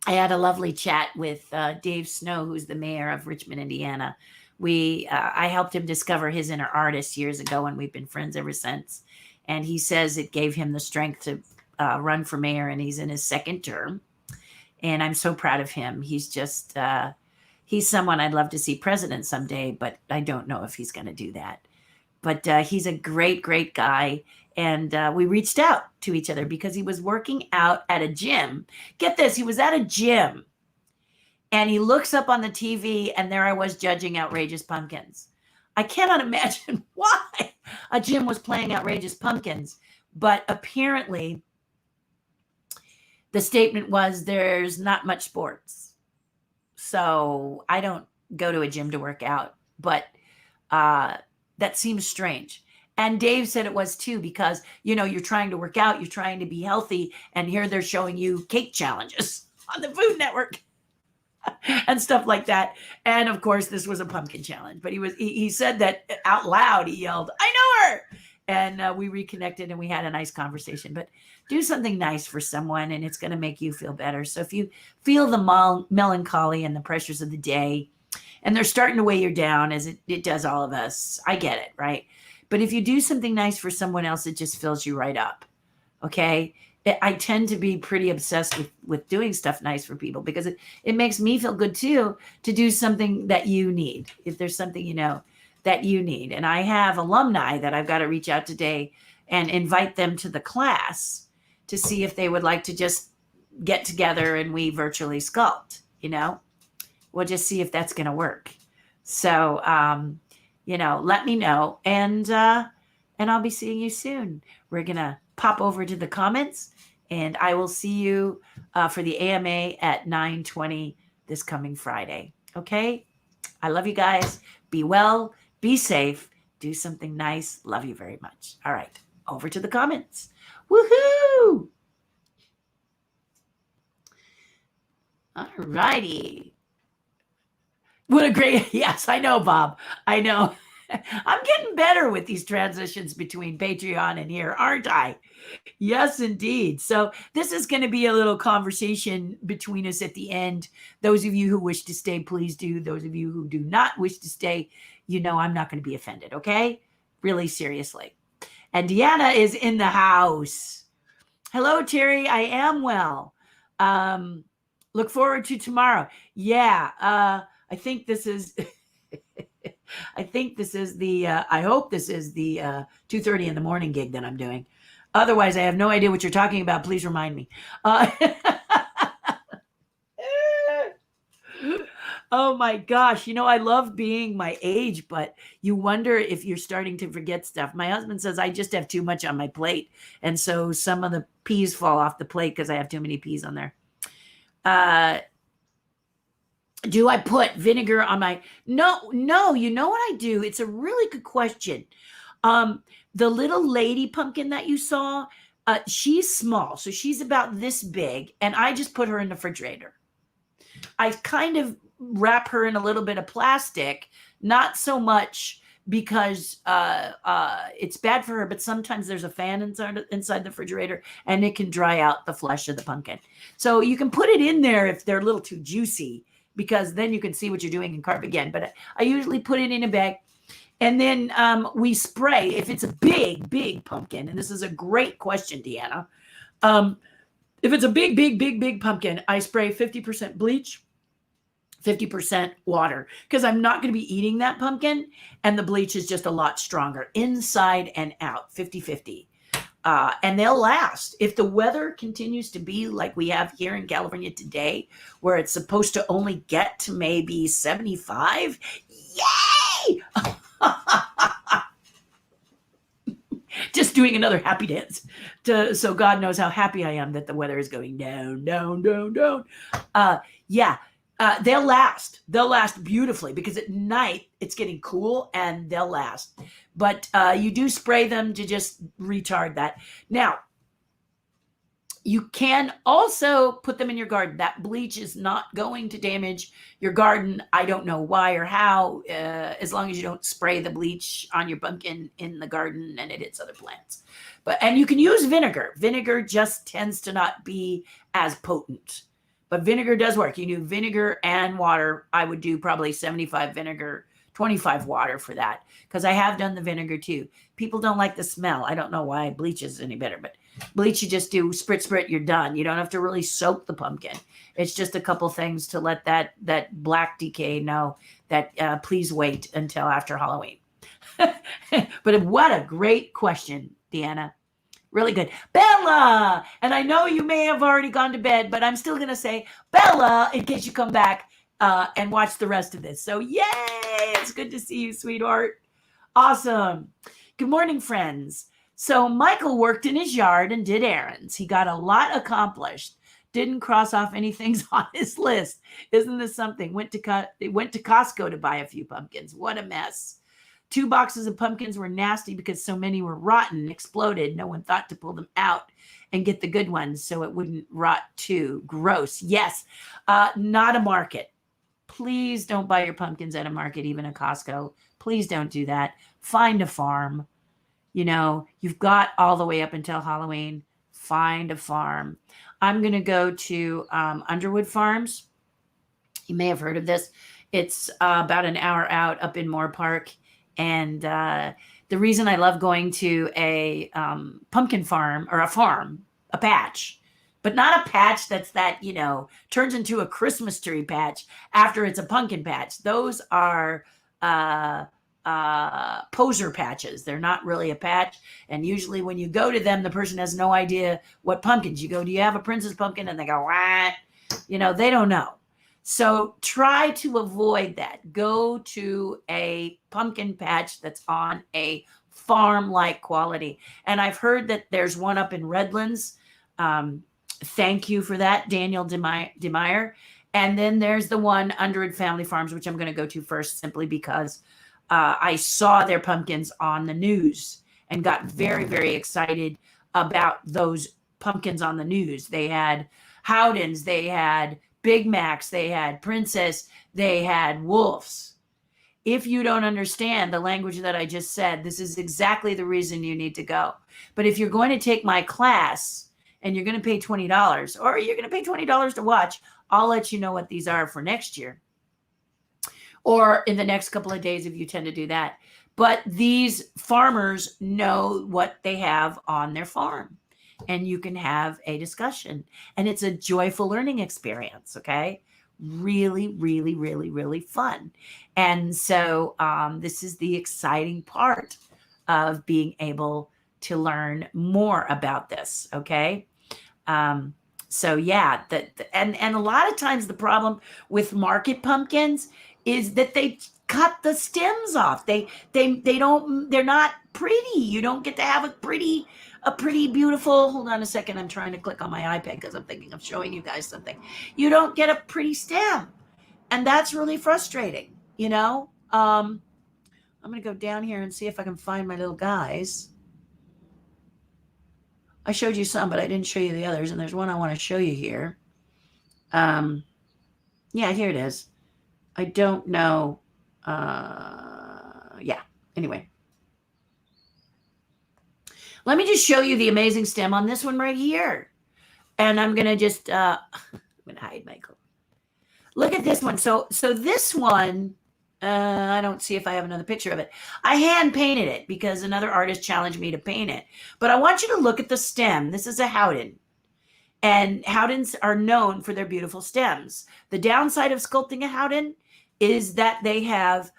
had a lovely chat with Dave Snow, who's the mayor of Richmond, Indiana. I helped him discover his inner artist years ago, and we've been friends ever since. And he says it gave him the strength to run for mayor, and he's in his second term. And I'm so proud of him. He's just, he's someone I'd love to see president someday, but I don't know if he's going to do that. But he's a great, great guy. And we reached out to each other because he was working out at a gym. Get this, he was at a gym. And he looks up on the TV, and there I was judging Outrageous Pumpkins. I cannot imagine why a gym was playing Outrageous Pumpkins. But apparently, the statement was there's not much sports. So I don't go to a gym to work out. But that seems strange. And Dave said it was too, because, you're trying to work out, you're trying to be healthy, and here they're showing you cake challenges on the Food Network and stuff like that. And of course, this was a pumpkin challenge, but he said that out loud. He yelled, "I know her." And we reconnected and we had a nice conversation. But do something nice for someone and it's going to make you feel better. So if you feel the melancholy and the pressures of the day, and they're starting to weigh you down, as it does all of us, I get it, right? But if you do something nice for someone else, it just fills you right up. Okay. I tend to be pretty obsessed with doing stuff nice for people because it makes me feel good too, to do something that you need. If there's something, that you need. And I have alumni that I've got to reach out today and invite them to the class to see if they would like to just get together and we virtually sculpt, we'll just see if that's going to work. So, let me know, and I'll be seeing you soon. We're going to pop over to the comments, and I will see you for the AMA at 9:20 this coming Friday. Okay. I love you guys. Be well, be safe, do something nice. Love you very much. All right. Over to the comments. Woohoo. All righty. What a great, yes, I know, Bob. I know. I'm getting better with these transitions between Patreon and here, aren't I? Yes, indeed. So this is going to be a little conversation between us at the end. Those of you who wish to stay, please do. Those of you who do not wish to stay, I'm not going to be offended, okay? Really, seriously. And Deanna is in the house. Hello, Terry. I am well. Look forward to tomorrow. Yeah, I think this is... I hope this is the 2:30 in the morning gig that I'm doing. Otherwise, I have no idea what you're talking about. Please remind me. Oh my gosh. I love being my age, but you wonder if you're starting to forget stuff. My husband says I just have too much on my plate. And so some of the peas fall off the plate because I have too many peas on there. Do I put vinegar on my, no, you know what I do? It's a really good question. The little lady pumpkin that you saw, she's small, so she's about this big, and I just put her in the refrigerator. I kind of wrap her in a little bit of plastic, not so much because it's bad for her, but sometimes there's a fan inside the refrigerator and it can dry out the flesh of the pumpkin. So you can put it in there if they're a little too juicy, because then you can see what you're doing and carve again. But I usually put it in a bag. And then we spray if it's a big pumpkin. And this is a great question, Deanna. If it's a big pumpkin, I spray 50% bleach, 50% water, because I'm not going to be eating that pumpkin. And the bleach is just a lot stronger inside and out, 50-50. And they'll last. If the weather continues to be like we have here in California today, where it's supposed to only get to maybe 75, yay! Just doing another happy dance. So God knows how happy I am that the weather is going down. They'll last. They'll last beautifully, because at night it's getting cool and they'll last. But you do spray them to just retard that. Now, you can also put them in your garden. That bleach is not going to damage your garden. I don't know why or how, as long as you don't spray the bleach on your pumpkin in the garden and it hits other plants. And you can use vinegar. Vinegar just tends to not be as potent. But vinegar does work. You do vinegar and water. I would do probably 75 vinegar, 25 water for that, because I have done the vinegar too. People don't like the smell. I don't know why bleach is any better, but bleach, you just do sprit, you're done. You don't have to really soak the pumpkin. It's just a couple things to let that black decay know that please wait until after Halloween. But what a great question, Deanna. Really good. Bella! And I know you may have already gone to bed, but I'm still going to say Bella in case you come back and watch the rest of this. So yay! It's good to see you, sweetheart. Awesome. Good morning, friends. So Michael worked in his yard and did errands. He got a lot accomplished. Didn't cross off any things on his list. Isn't this something? Went to Costco to buy a few pumpkins. What a mess. 2 boxes of pumpkins were nasty because so many were rotten, exploded. No one thought to pull them out and get the good ones so it wouldn't rot too. Gross. Yes, not a market. Please don't buy your pumpkins at a market, even a Costco. Please don't do that. Find a farm. You know, you've got all the way up until Halloween. Find a farm. I'm going to go to Underwood Farms. You may have heard of this. It's about an hour out up in Moore Park. And the reason I love going to a pumpkin farm, or a patch, but not a patch that, turns into a Christmas tree patch after it's a pumpkin patch. Those are poser patches. They're not really a patch. And usually when you go to them, the person has no idea what pumpkins. You go, do you have a princess pumpkin? And they go, what? They don't know. So try to avoid that. Go to a pumpkin patch that's on a farm-like quality. And I've heard that there's one up in Redlands. Thank you for that, Daniel DeMeyer. And then there's the one Underwood Family Farms, which I'm going to go to first, simply because I saw their pumpkins on the news and got very, very excited about those pumpkins on the news. They had Howdens, they had Big Macs, they had Princess, they had Wolves. If you don't understand the language that I just said, this is exactly the reason you need to go. But if you're going to take my class and you're going to pay $20, or you're going to pay $20 to watch, I'll let you know what these are for next year, or in the next couple of days if you tend to do that. But these farmers know what they have on their farm, and you can have a discussion, and it's a joyful learning experience. Okay. Really, really, really, really fun. And so this is the exciting part of being able to learn more about this. Okay. So yeah, and a lot of times the problem with market pumpkins is that they cut the stems off. They're not pretty. You don't get to have a pretty beautiful, hold on a second. I'm trying to click on my iPad because I'm thinking of showing you guys something. You don't get a pretty stem. And that's really frustrating, you know? I'm going to go down here and see if I can find my little guys. I showed you some, but I didn't show you the others. And there's one I want to show you here. Yeah, here it is. I don't know. Yeah, anyway. Let me just show you the amazing stem on this one right here. And I'm going to just, I'm going to hide Michael. Look at this one. So this one, I don't see if I have another picture of it. I hand painted it because another artist challenged me to paint it. But I want you to look at the stem. This is a Howden. And Howdens are known for their beautiful stems. The downside of sculpting a Howden is that they have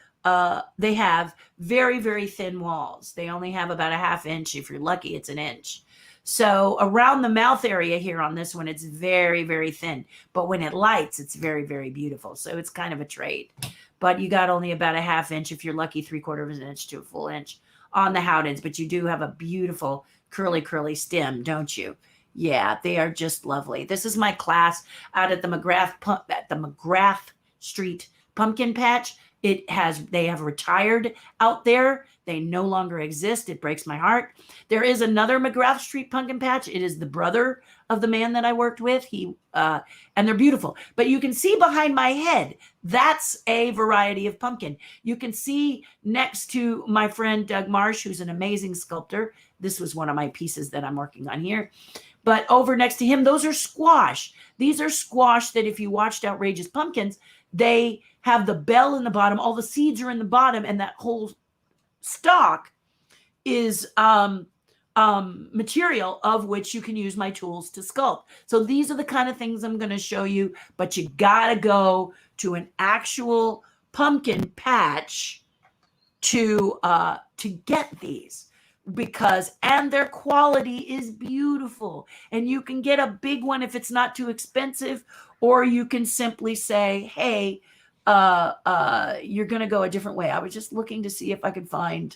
very, very thin walls. They only have about a ½ inch. If you're lucky, it's an inch. So around the mouth area here on this one, it's very, very thin. But when it lights, it's very, very beautiful. So it's kind of a trade. But you got only about a ½ inch, if you're lucky, 3/4 of an inch to a full inch on the Howdens. But you do have a beautiful curly stem, don't you? Yeah, they are just lovely. This is my class out at the McGrath Street Pumpkin Patch. They have retired out there. They no longer exist. It breaks my heart. There is another McGrath Street Pumpkin Patch. It is the brother of the man that I worked with. And they're beautiful. But you can see behind my head, that's a variety of pumpkin. You can see next to my friend Doug Marsh, who's an amazing sculptor. This was one of my pieces that I'm working on here. But over next to him, those are squash. These are squash that if you watched Outrageous Pumpkins, they have the bell in the bottom. All the seeds are in the bottom, and that whole stalk is material of which you can use my tools to sculpt. So these are the kind of things I'm going to show you, but you got to go to an actual pumpkin patch to get these. And their quality is beautiful, and you can get a big one if it's not too expensive, or you can simply say, hey, you're going to go a different way. I was just looking to see if I could find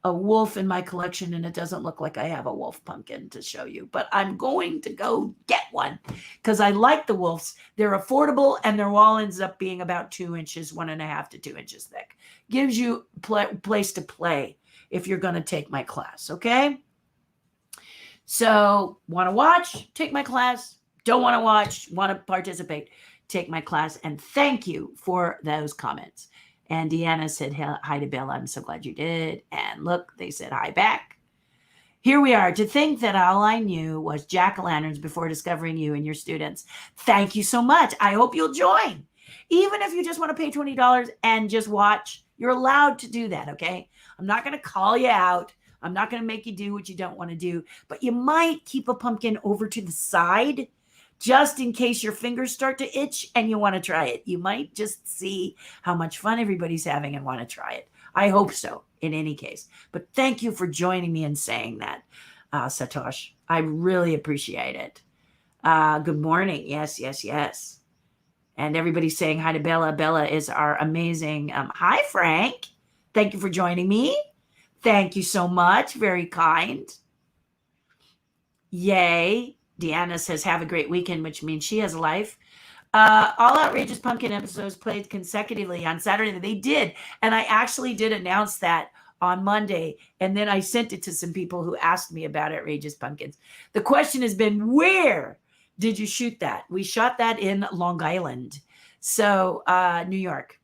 a wolf in my collection, and it doesn't look like I have a wolf pumpkin to show you, but I'm going to go get one because I like the wolves. They're affordable, and their wall ends up being about 2 inches, 1.5 to 2 inches thick. Gives you place to play if you're going to take my class, okay? So, want to watch? Take my class. Don't want to watch? Want to participate? Take my class. And thank you for those comments. And Deanna said, hi to Bill. I'm so glad you did. And look, they said hi back. Here we are. To think that all I knew was jack-o'-lanterns before discovering you and your students. Thank you so much. I hope you'll join. Even if you just want to pay $20 and just watch, you're allowed to do that, okay? I'm not going to call you out. I'm not going to make you do what you don't want to do. But you might keep a pumpkin over to the side just in case your fingers start to itch and you want to try it. You might just see how much fun everybody's having and want to try it. I hope so, in any case. But thank you for joining me and saying that, Satosh. I really appreciate it. Good morning. Yes. And everybody's saying hi to Bella. Bella is our amazing, hi, Frank. Thank you for joining me. Thank you so much. Very kind. Yay. Deanna says, have a great weekend, which means she has a life. All Outrageous Pumpkin episodes played consecutively on Saturday. They did. And I actually did announce that on Monday. And then I sent it to some people who asked me about Outrageous Pumpkins. The question has been, where did you shoot that? We shot that in Long Island. So, New York.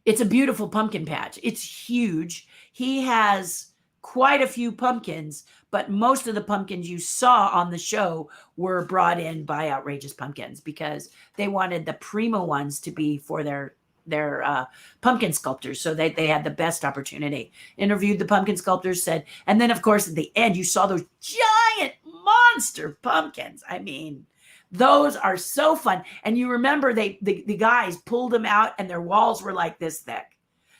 It's a beautiful pumpkin patch. It's huge. He has quite a few pumpkins, but most of the pumpkins you saw on the show were brought in by Outrageous Pumpkins because they wanted the primo ones to be for their pumpkin sculptors. So they had the best opportunity. Interviewed the pumpkin sculptors, said, and then of course at the end you saw those giant monster pumpkins. I mean, those are so fun. And you remember the guys pulled them out and their walls were like this thick.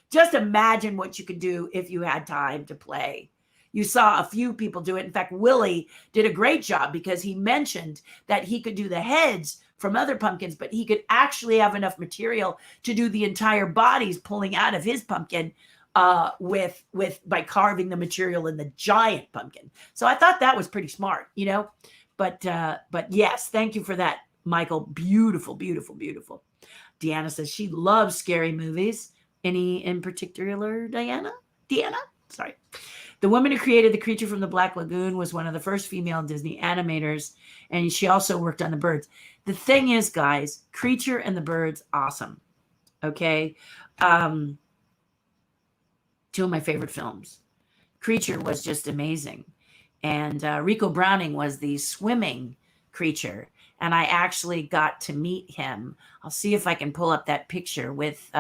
Just imagine what you could do if you had time to play. You saw a few people do it. In fact, Willie did a great job because he mentioned that he could do the heads from other pumpkins, but he could actually have enough material to do the entire bodies pulling out of his pumpkin by carving the material in the giant pumpkin. So I thought that was pretty smart, you know. But yes, thank you for that Michael, beautiful, beautiful, beautiful. Deanna says she loves scary movies. Any in particular, Diana? Deanna? Sorry. The woman who created the creature from the Black Lagoon was one of the first female Disney animators, and she also worked on the birds. The thing is, guys, Creature and the Birds, awesome. Okay. Two of my favorite films. Creature was just amazing. And Rico Browning was the swimming creature. And I actually got to meet him. I'll see if I can pull up that picture with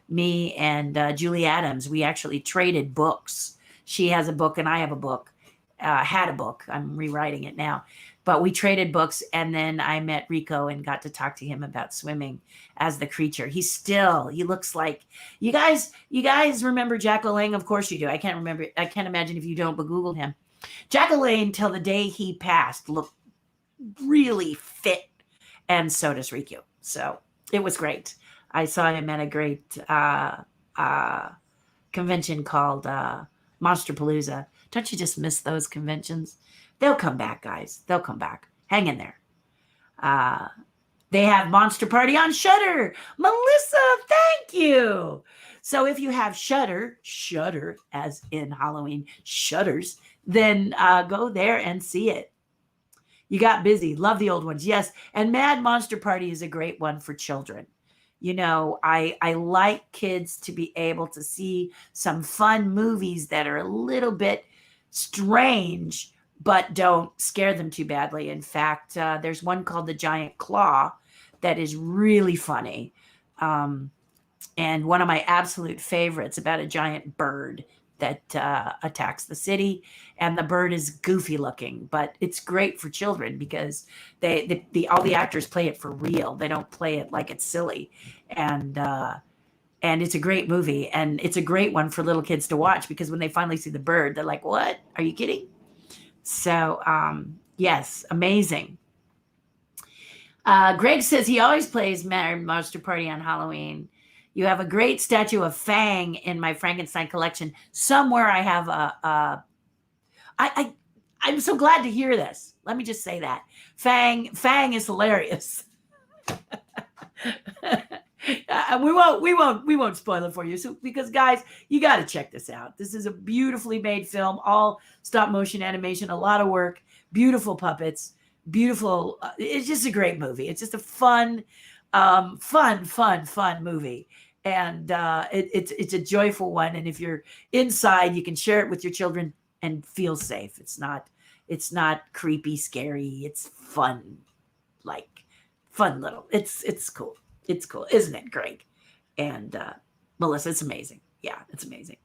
me and Julie Adams. We actually traded books. She has a book and I have a book, had a book. I'm rewriting it now. But we traded books, and then I met Rico and got to talk to him about swimming as the creature. He looks like, you guys remember Jack LaLanne? Of course you do. I can't imagine if you don't, but Google him. Jack LaLanne, till the day he passed, looked really fit, and so does Rico. So it was great. I saw him at a great convention called Monsterpalooza. Don't you just miss those conventions? They'll come back, guys. They'll come back. Hang in there. They have Monster Party on Shudder. Melissa, thank you. So if you have Shudder as in Halloween, Shudders, then go there and see it. You got busy. Love the old ones. Yes. And Mad Monster Party is a great one for children. You know, I like kids to be able to see some fun movies that are a little bit strange, but don't scare them too badly. In fact, there's one called The Giant Claw that is really funny. And one of my absolute favorites about a giant bird that attacks the city. And the bird is goofy looking, but it's great for children because all the actors play it for real. They don't play it like it's silly. And it's a great movie. And it's a great one for little kids to watch because when they finally see the bird, they're like, what? Are you kidding? So, yes, amazing. Greg says he always plays Mad Monster Party on Halloween. You have a great statue of Fang in my Frankenstein collection. Somewhere I have I'm so glad to hear this. Let me just say that. Fang is hilarious. We won't spoil it for you. So, because guys, you got to check this out. This is a beautifully made film, all stop motion animation, a lot of work, beautiful puppets, beautiful. It's just a great movie. It's just a fun movie. And it's a joyful one. And if you're inside, you can share it with your children and feel safe. It's not creepy, scary. It's fun, like fun little. It's cool. It's cool, isn't it, Greg? And Melissa, it's amazing. Yeah, it's amazing.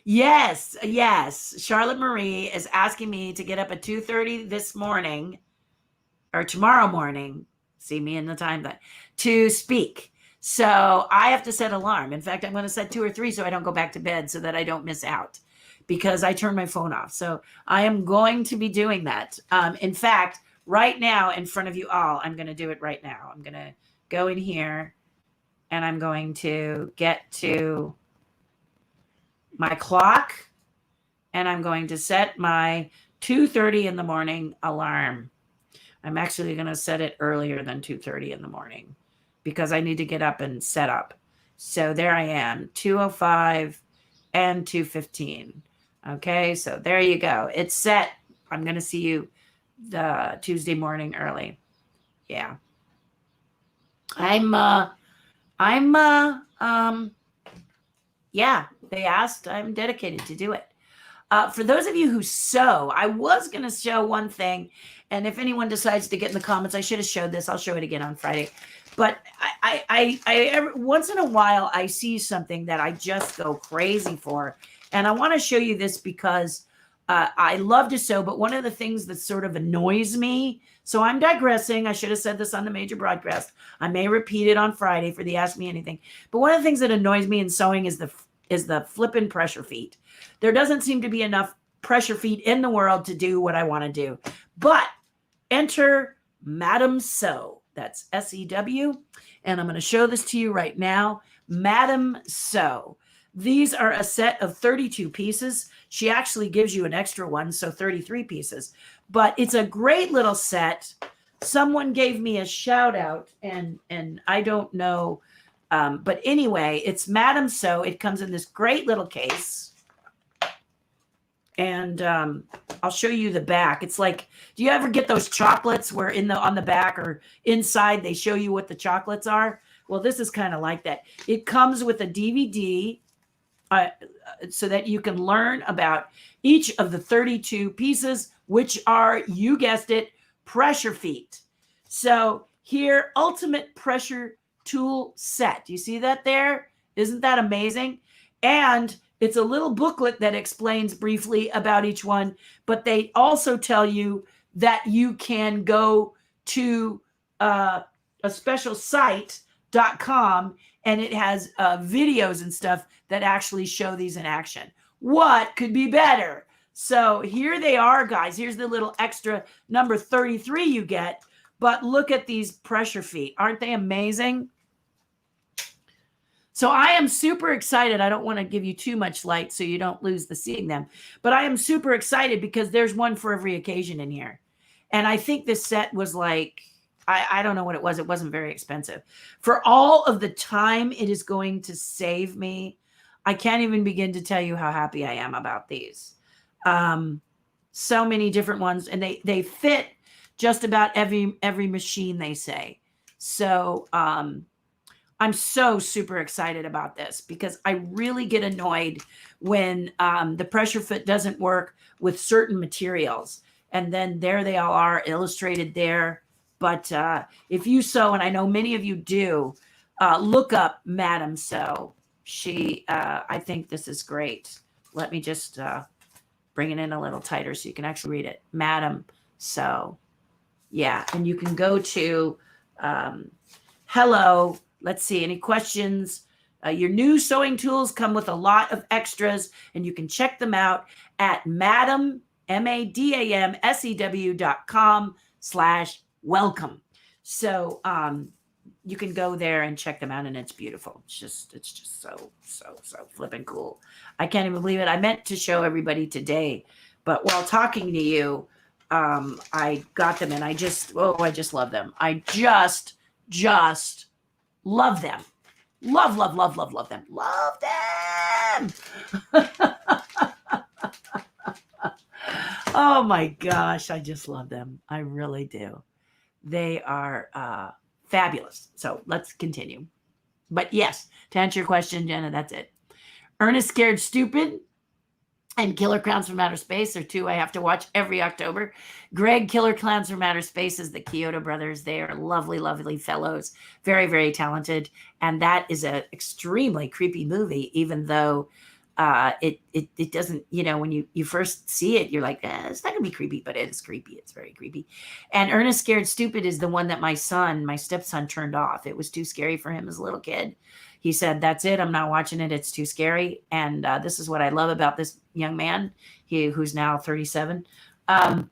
Yes. Charlotte Marie is asking me to get up at 2:30 this morning or tomorrow morning. See me in the time that to speak. So I have to set alarm. In fact, I'm going to set 2 or 3 so I don't go back to bed so that I don't miss out because I turn my phone off. So I am going to be doing that. In fact, right now in front of you all, I'm going to do it right now. I'm going to go in here and I'm going to get to my clock and I'm going to set my 2:30 in the morning alarm. I'm actually going to set it earlier than 2:30 in the morning because I need to get up and set up. So there I am, 2:05 and 2:15. Okay, so there you go. It's set. I'm going to see you the Tuesday morning early. Yeah. Yeah, they asked. I'm dedicated to do it. For those of you who sew, I was going to show one thing. And if anyone decides to get in the comments, I should have showed this. I'll show it again on Friday. But I once in a while, I see something that I just go crazy for. And I want to show you this because I love to sew. But one of the things that sort of annoys me, so I'm digressing. I should have said this on the major broadcast. I may repeat it on Friday for the Ask Me Anything. But one of the things that annoys me in sewing is the flippin' pressure feet. There doesn't seem to be enough pressure feet in the world to do what I want to do. But enter Madam Sew. That's SEW. And I'm going to show this to you right now. Madam Sew. These are a set of 32 pieces. She actually gives you an extra one, so 33 pieces. But it's a great little set. Someone gave me a shout out, and I don't know. But anyway, it's Madame So. It comes in this great little case. And I'll show you the back. It's like, do you ever get those chocolates where on the back or inside they show you what the chocolates are? Well, this is kind of like that. It comes with a DVD so that you can learn about each of the 32 pieces, which are, you guessed it, pressure feet. So here, ultimate pressure tool set. Do you see that there? Isn't that amazing? And it's a little booklet that explains briefly about each one, but they also tell you that you can go to a special site.com, and it has videos and stuff that actually show these in action. What could be better? So here they are, guys. Here's the little extra number 33 you get. But look at these pressure feet. Aren't they amazing? So I am super excited. I don't want to give you too much light so you don't lose the seeing them. But I am super excited because there's one for every occasion in here. And I think this set was like, I don't know what it was. It wasn't very expensive. For all of the time it is going to save me, I can't even begin to tell you how happy I am about these. So many different ones, and they fit just about every machine, they say. So I'm so super excited about this because I really get annoyed when the pressure fit doesn't work with certain materials. And then there they all are illustrated there. But if you sew, and I know many of you do, look up Madame So. She, I think this is great. Let me just bring it in a little tighter so you can actually read it. Madame So. Yeah, and you can go to hello. Let's see, any questions? Your new sewing tools come with a lot of extras, and you can check them out at madamsew.com/welcome. So you can go there and check them out, and it's beautiful. It's just so flipping cool. I can't even believe it. I meant to show everybody today, but while talking to you, I got them, and I just love them. I just love them. Love them. Love them. Oh my gosh, I just love them. I really do. They are fabulous. So let's continue. But yes, to answer your question, Jenna, that's it. Ernest Scared Stupid and Killer Clowns from Outer Space are two I have to watch every October. Greg, Killer Clowns from Outer Space, is the Kyoto brothers. They are lovely, lovely fellows. Very, very talented. And that is an extremely creepy movie, even though it doesn't, when you first see it, you're like, it's not going to be creepy, but it is creepy. It's very creepy. And Ernest Scared Stupid is the one that my stepson turned off. It was too scary for him as a little kid. He said, that's it. I'm not watching it. It's too scary. And this is what I love about this young man, who's now 37. But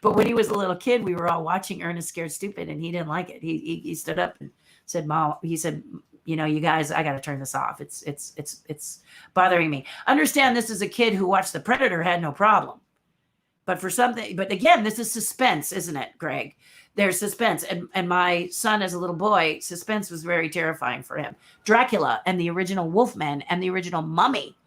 when he was a little kid, we were all watching Ernest Scared Stupid, and he didn't like it. He stood up and said, Mom, he said, you guys, I got to turn this off. It's bothering me. Understand, this is a kid who watched The Predator, had no problem. But again, this is suspense, isn't it, Greg? There's suspense. And my son, as a little boy, suspense was very terrifying for him. Dracula and the original Wolfman and the original Mummy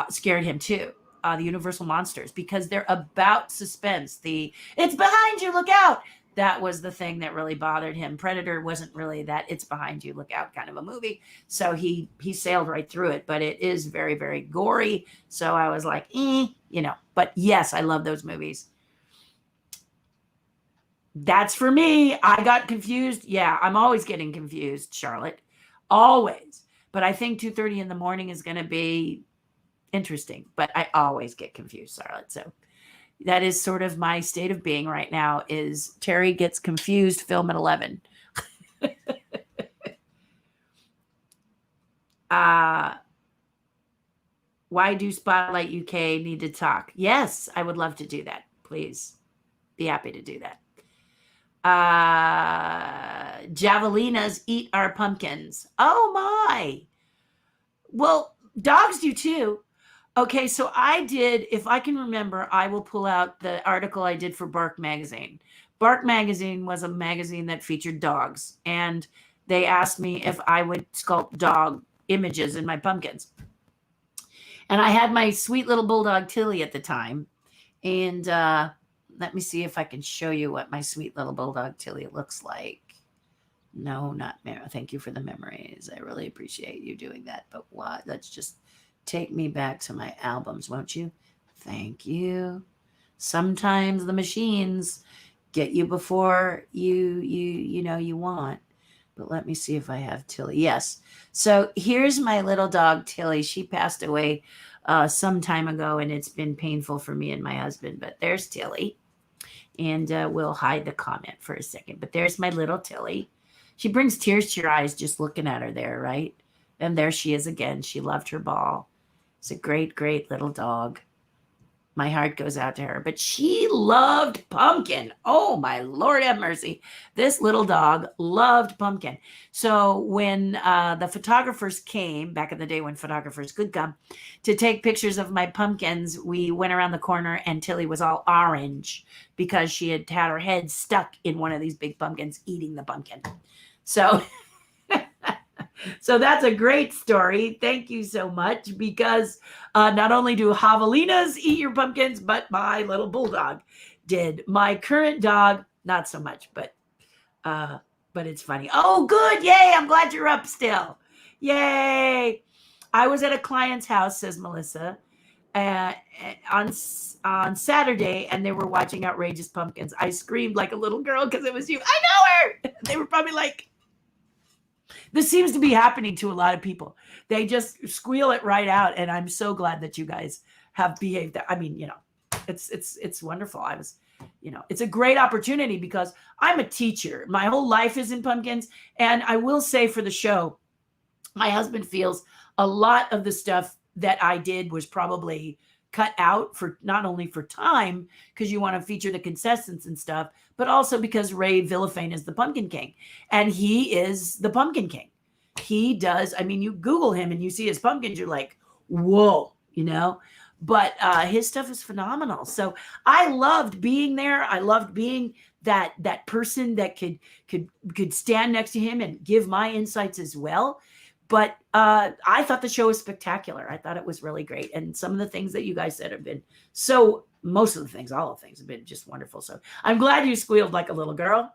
scared him too. The Universal Monsters, because they're about suspense. It's behind you, look out. That was the thing that really bothered him. Predator wasn't really that it's behind you, look out kind of a movie. So he sailed right through it, but it is very, very gory. So I was like, but yes, I love those movies. That's for me. I got confused. Yeah, I'm always getting confused, Charlotte. Always. But I think 2:30 in the morning is going to be interesting. But I always get confused, Charlotte. So that is sort of my state of being right now, is Terri gets confused, film at 11. Why do Spotlight UK need to talk? Yes, I would love to do that. Please. Be happy to do that. Javelinas eat our pumpkins. Oh my. Well, dogs do too. Okay, so I did, if I can remember, I will pull out the article I did for Bark Magazine. Bark Magazine was a magazine that featured dogs, and they asked me if I would sculpt dog images in my pumpkins. And I had my sweet little bulldog Tilly at the time. And let me see if I can show you what my sweet little bulldog Tilly looks like. No, not Mara. Thank you for the memories. I really appreciate you doing that. But what? Let's just take me back to my albums, won't you? Thank you. Sometimes the machines get you before you want. But let me see if I have Tilly. Yes. So here's my little dog Tilly. She passed away some time ago, and it's been painful for me and my husband. But there's Tilly, and we'll hide the comment for a second. But there's my little Tilly. She brings tears to your eyes just looking at her there, right? And there she is again. She loved her ball. It's a great, great little dog. My heart goes out to her. But she loved pumpkin. Oh, my Lord have mercy. This little dog loved pumpkin. So when the photographers came, back in the day when photographers could come, to take pictures of my pumpkins, we went around the corner and Tilly was all orange because she had had her head stuck in one of these big pumpkins eating the pumpkin. So, so that's a great story. Thank you so much, because not only do javelinas eat your pumpkins, but my little bulldog did. My current dog, not so much, but it's funny. Oh, good. Yay. I'm glad you're up still. Yay. I was at a client's house, says Melissa, on Saturday, and they were watching Outrageous Pumpkins. I screamed like a little girl because it was you. I know her. They were probably like, this seems to be happening to a lot of people. They just squeal it right out. And I'm so glad that you guys have behaved that. I mean, it's wonderful. I was, it's a great opportunity because I'm a teacher. My whole life is in pumpkins. And I will say for the show, my husband feels a lot of the stuff that I did was probably cut out for not only for time, because you want to feature the contestants and stuff, but also because Ray Villafane is the Pumpkin King, and he is the Pumpkin King. He does. I mean, you Google him and you see his pumpkins, you're like, whoa, but his stuff is phenomenal. So I loved being there. I loved being that person that could stand next to him and give my insights as well. But I thought the show was spectacular. I thought it was really great. And some of the things that you guys said have been most of the things, all of the things have been just wonderful. So I'm glad you squealed like a little girl.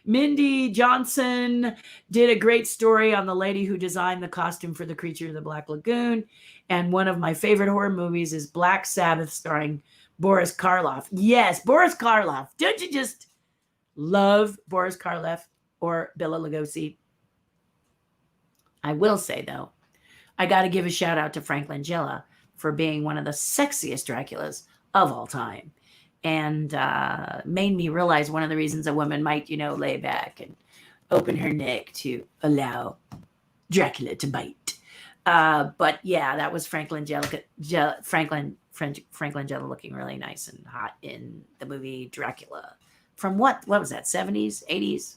Mindy Johnson did a great story on the lady who designed the costume for the Creature of the Black Lagoon. And one of my favorite horror movies is Black Sabbath, starring Boris Karloff. Yes, Boris Karloff. Don't you just love Boris Karloff or Bela Lugosi? I will say, though, I got to give a shout out to Frank Langella for being one of the sexiest Draculas of all time, and made me realize one of the reasons a woman might, lay back and open her neck to allow Dracula to bite. But yeah, that was Frank Langella looking really nice and hot in the movie Dracula from what was that, 70s, 80s?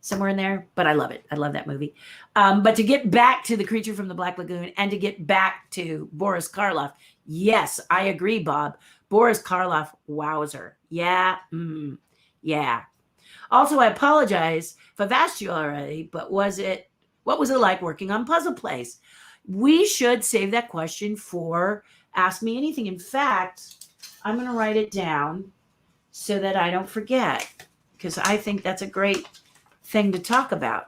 Somewhere in there, but I love it. I love that movie. But to get back to the Creature from the Black Lagoon and to get back to Boris Karloff, yes, I agree, Bob. Boris Karloff, wowzer. Yeah. Yeah. Also, I apologize if I've asked you already, but what was it like working on Puzzle Place? We should save that question for Ask Me Anything. In fact, I'm going to write it down so that I don't forget, because I think that's a great thing to talk about.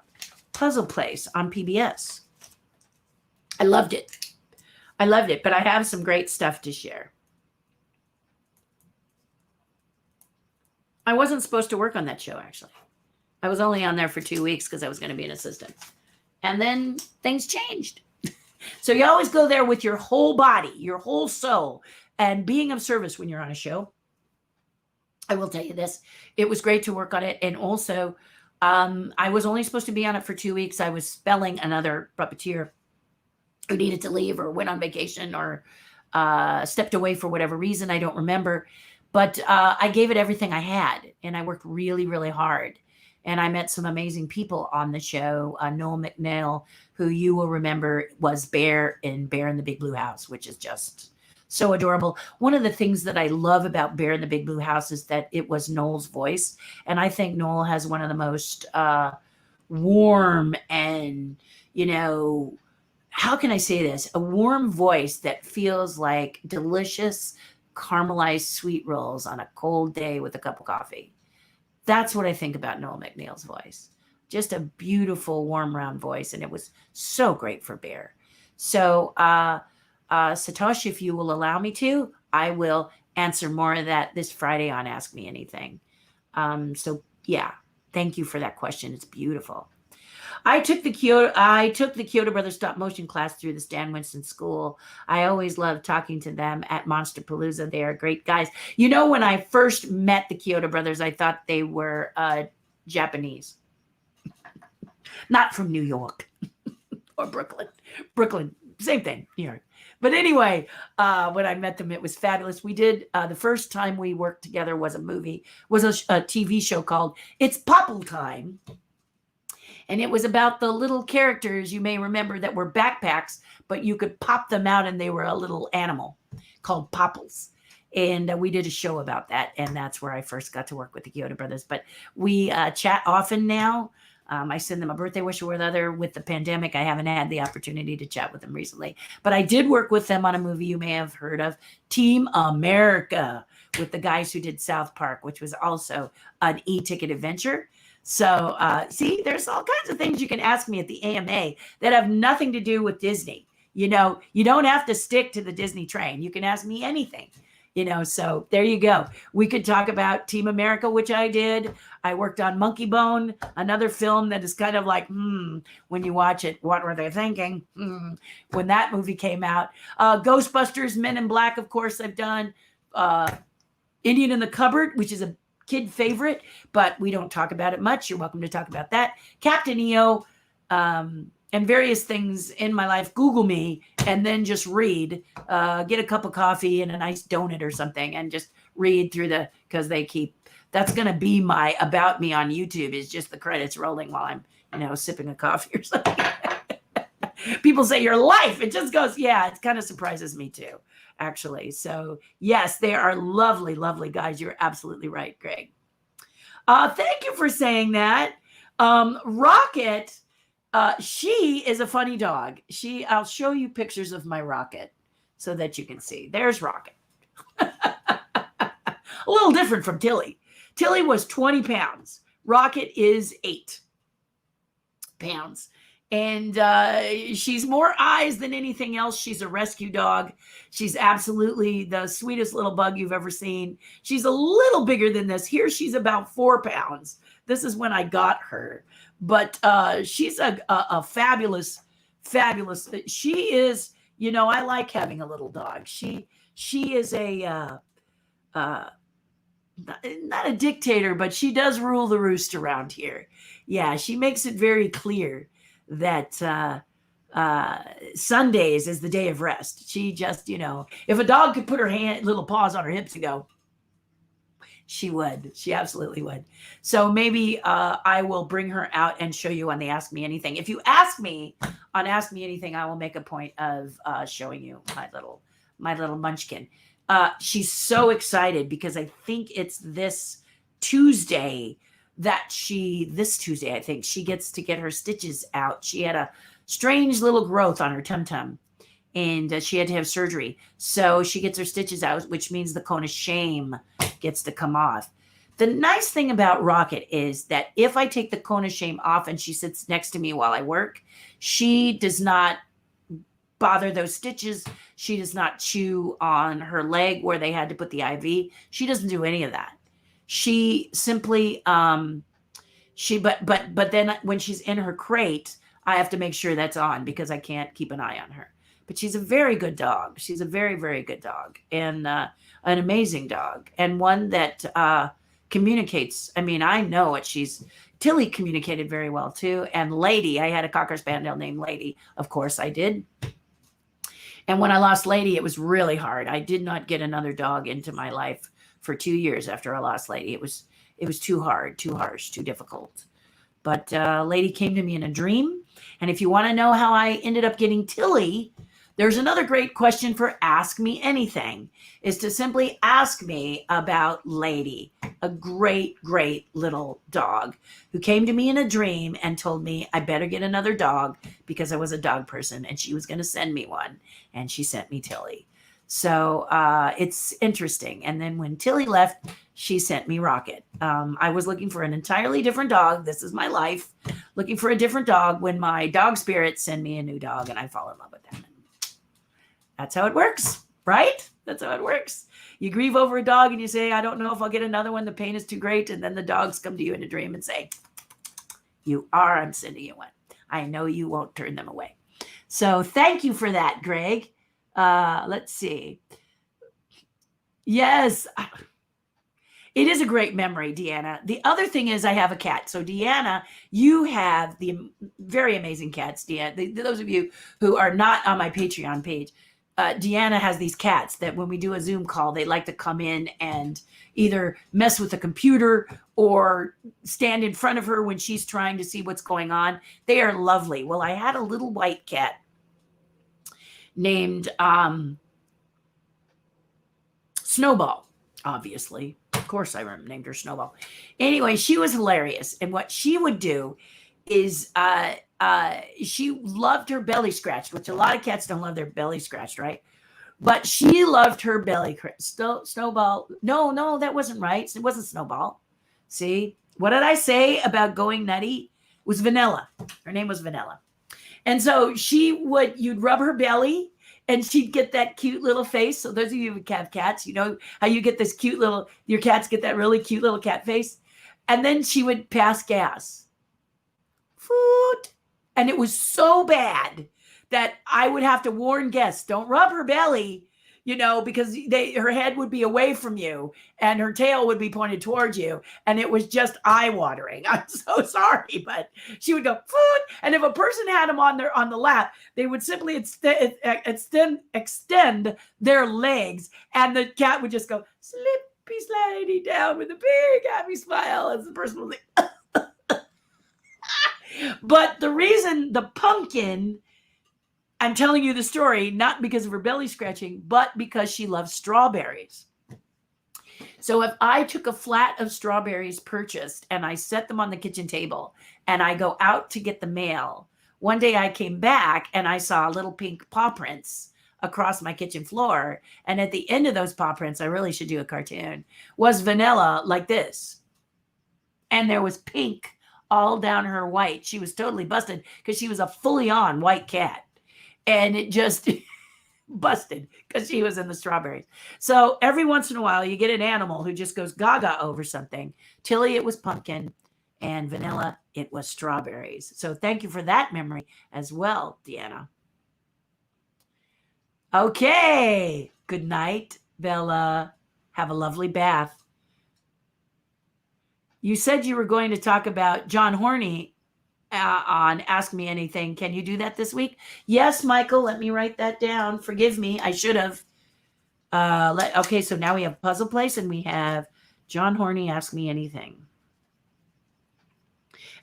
Puzzle Place on PBS. I loved it, but I have some great stuff to share. I wasn't supposed to work on that show, actually. I was only on there for 2 weeks because I was going to be an assistant. And then things changed. So you always go there with your whole body, your whole soul, and being of service when you're on a show. I will tell you this. It was great to work on it. And also, I was only supposed to be on it for 2 weeks. I was spelling another puppeteer who needed to leave or went on vacation or stepped away for whatever reason. I don't remember. But I gave it everything I had, and I worked really, really hard. And I met some amazing people on the show. Noel McNeil, who you will remember was Bear in the Big Blue House, which is just so adorable. One of the things that I love about Bear in the Big Blue House is that it was Noel's voice. And I think Noel has one of the most warm and, how can I say this? A warm voice that feels like delicious caramelized sweet rolls on a cold day with a cup of coffee. That's what I think about Noel McNeil's voice. Just a beautiful, warm, round voice. And it was so great for Bear. So, Satoshi, if you will allow me to, I will answer more of that this Friday on Ask Me Anything. So yeah, thank you for that question. It's beautiful. I took the Kyoto Brothers stop motion class through the Stan Winston School. I always loved talking to them at Monsterpalooza. They are great guys. When I first met the Kyoto Brothers, I thought they were Japanese, not from New York or Brooklyn. Brooklyn, same thing, New York. But anyway, when I met them, it was fabulous. We did, the first time we worked together was a TV show called It's Popple Time. And it was about the little characters you may remember that were backpacks, but you could pop them out and they were a little animal called Popples. And we did a show about that. And that's where I first got to work with the Kyoto Brothers. But we chat often now. I send them a birthday wish or other. With the pandemic, I haven't had the opportunity to chat with them recently. But I did work with them on a movie you may have heard of, Team America, with the guys who did South Park, which was also an e-ticket adventure. So, see, there's all kinds of things you can ask me at the AMA that have nothing to do with Disney. You don't have to stick to the Disney train. You can ask me anything, so there you go. We could talk about Team America, which I did. I worked on Monkey Bone, another film that is kind of like, when you watch it, what were they thinking? When that movie came out. Ghostbusters, Men in Black, of course, I've done. Indian in the Cupboard, which is a kid favorite, but we don't talk about it much. You're welcome to talk about that. Captain EO, and various things in my life. Google me and then just read. Get a cup of coffee and a nice donut or something and just read through because that's going to be my about me on YouTube, is just the credits rolling while I'm, sipping a coffee or something. People say your life, it just goes, yeah, it kind of surprises me too, actually. So yes, they are lovely, lovely guys. You're absolutely right, Greg. Thank you for saying that. Rocket, she is a funny dog. I'll show you pictures of my Rocket so that you can see. There's Rocket. A little different from Tilly. Tilly was 20 pounds. Rocket is 8 pounds. And she's more eyes than anything else. She's a rescue dog. She's absolutely the sweetest little bug you've ever seen. She's a little bigger than this. Here she's about 4 pounds. This is when I got her. But she's a fabulous, fabulous. She is, I like having a little dog. She is not a dictator, but she does rule the roost around here. Yeah, she makes it very clear that Sundays is the day of rest. She just, if a dog could put her little paws on her hips and go, she would. She absolutely would. So maybe I will bring her out and show you on the Ask Me Anything. If you ask me on Ask Me Anything, I will make a point of showing you my little munchkin. She's so excited because I think it's this Tuesday, I think she gets to get her stitches out. She had a strange little growth on her tum-tum and she had to have surgery. So she gets her stitches out, which means the cone of shame gets to come off. The nice thing about Rocket is that if I take the cone of shame off and she sits next to me while I work, she does not bother those stitches. She does not chew on her leg where they had to put the IV. She doesn't do any of that. She simply, but then when she's in her crate, I have to make sure that's on because I can't keep an eye on her. But she's a very good dog. She's a very, very good dog and an amazing dog and one that communicates. I mean, I know what Tilly communicated very well too. And Lady, I had a Cocker Spaniel named Lady. Of course I did. And when I lost Lady, it was really hard. I did not get another dog into my life for 2 years after I lost Lady. It was too hard, too harsh, too difficult. But a lady came to me in a dream. And if you want to know how I ended up getting Tilly, there's another great question for Ask Me Anything, is to simply ask me about Lady, a great, great little dog who came to me in a dream and told me I better get another dog because I was a dog person and she was going to send me one. And she sent me Tilly. So it's interesting. And then when Tilly left, she sent me Rocket. I was looking for an entirely different dog. This is my life, looking for a different dog when my dog spirits send me a new dog and I fall in love with them. That's how it works, right? That's how it works. You grieve over a dog and you say, I don't know if I'll get another one. The pain is too great. And then the dogs come to you in a dream and say, I'm sending you one. I know you won't turn them away. So thank you for that, Greg. Let's see. Yes. It is a great memory, Deanna. The other thing is I have a cat. So Deanna, you have the very amazing cats, Deanna. Those of you who are not on my Patreon page, Deanna has these cats that when we do a Zoom call, they like to come in and either mess with the computer or stand in front of her when she's trying to see what's going on. They are lovely. Well, I had a little white cat named Snowball, obviously. Of course, I named her Snowball. Anyway, she was hilarious. And what she would do is she loved her belly scratched, which a lot of cats don't love their belly scratched, right? But she loved her belly. Snowball. No, that wasn't right. It wasn't Snowball. See, what did I say about going nutty? It was Vanilla. Her name was Vanilla. And so you'd rub her belly and she'd get that cute little face. So those of you who have cats, you know how you get this cute your cats get that really cute little cat face. And then she would pass gas. Food. And it was so bad that I would have to warn guests, don't rub her belly, because her head would be away from you and her tail would be pointed towards you. And it was just eye-watering. I'm so sorry, but she would go, food. And if a person had them on the lap, they would simply extend their legs and the cat would just go, slippy slidey down with a big happy smile as the person was like, But the reason the pumpkin, I'm telling you the story, not because of her belly scratching, but because she loves strawberries. So if I took a flat of strawberries purchased and I set them on the kitchen table and I go out to get the mail, one day I came back and I saw little pink paw prints across my kitchen floor. And at the end of those paw prints, I really should do a cartoon, was Vanilla like this. And there was pink all down her white. She was totally busted because she was a fully on white cat. And it just busted because she was in the strawberries. So every once in a while, you get an animal who just goes gaga over something. Tilly, it was pumpkin. And Vanilla, it was strawberries. So thank you for that memory as well, Deanna. Okay. Good night, Bella. Have a lovely bath. You said you were going to talk about John Horney on Ask Me Anything. Can you do that this week? Yes, Michael. Let me write that down. Forgive me. I should have. Okay, so now we have Puzzle Place and we have John Horney Ask Me Anything.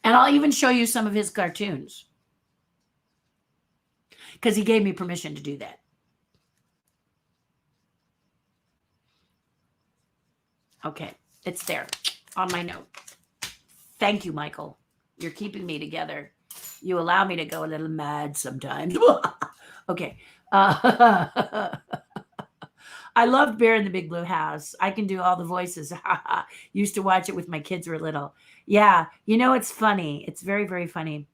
And I'll even show you some of his cartoons because he gave me permission to do that. Okay, it's there on my note. Thank you, Michael. You're keeping me together. You allow me to go a little mad sometimes. Okay. I loved Bear in the Big Blue House. I can do all the voices. Used to watch it with my kids were little. Yeah, it's funny. It's very, very funny.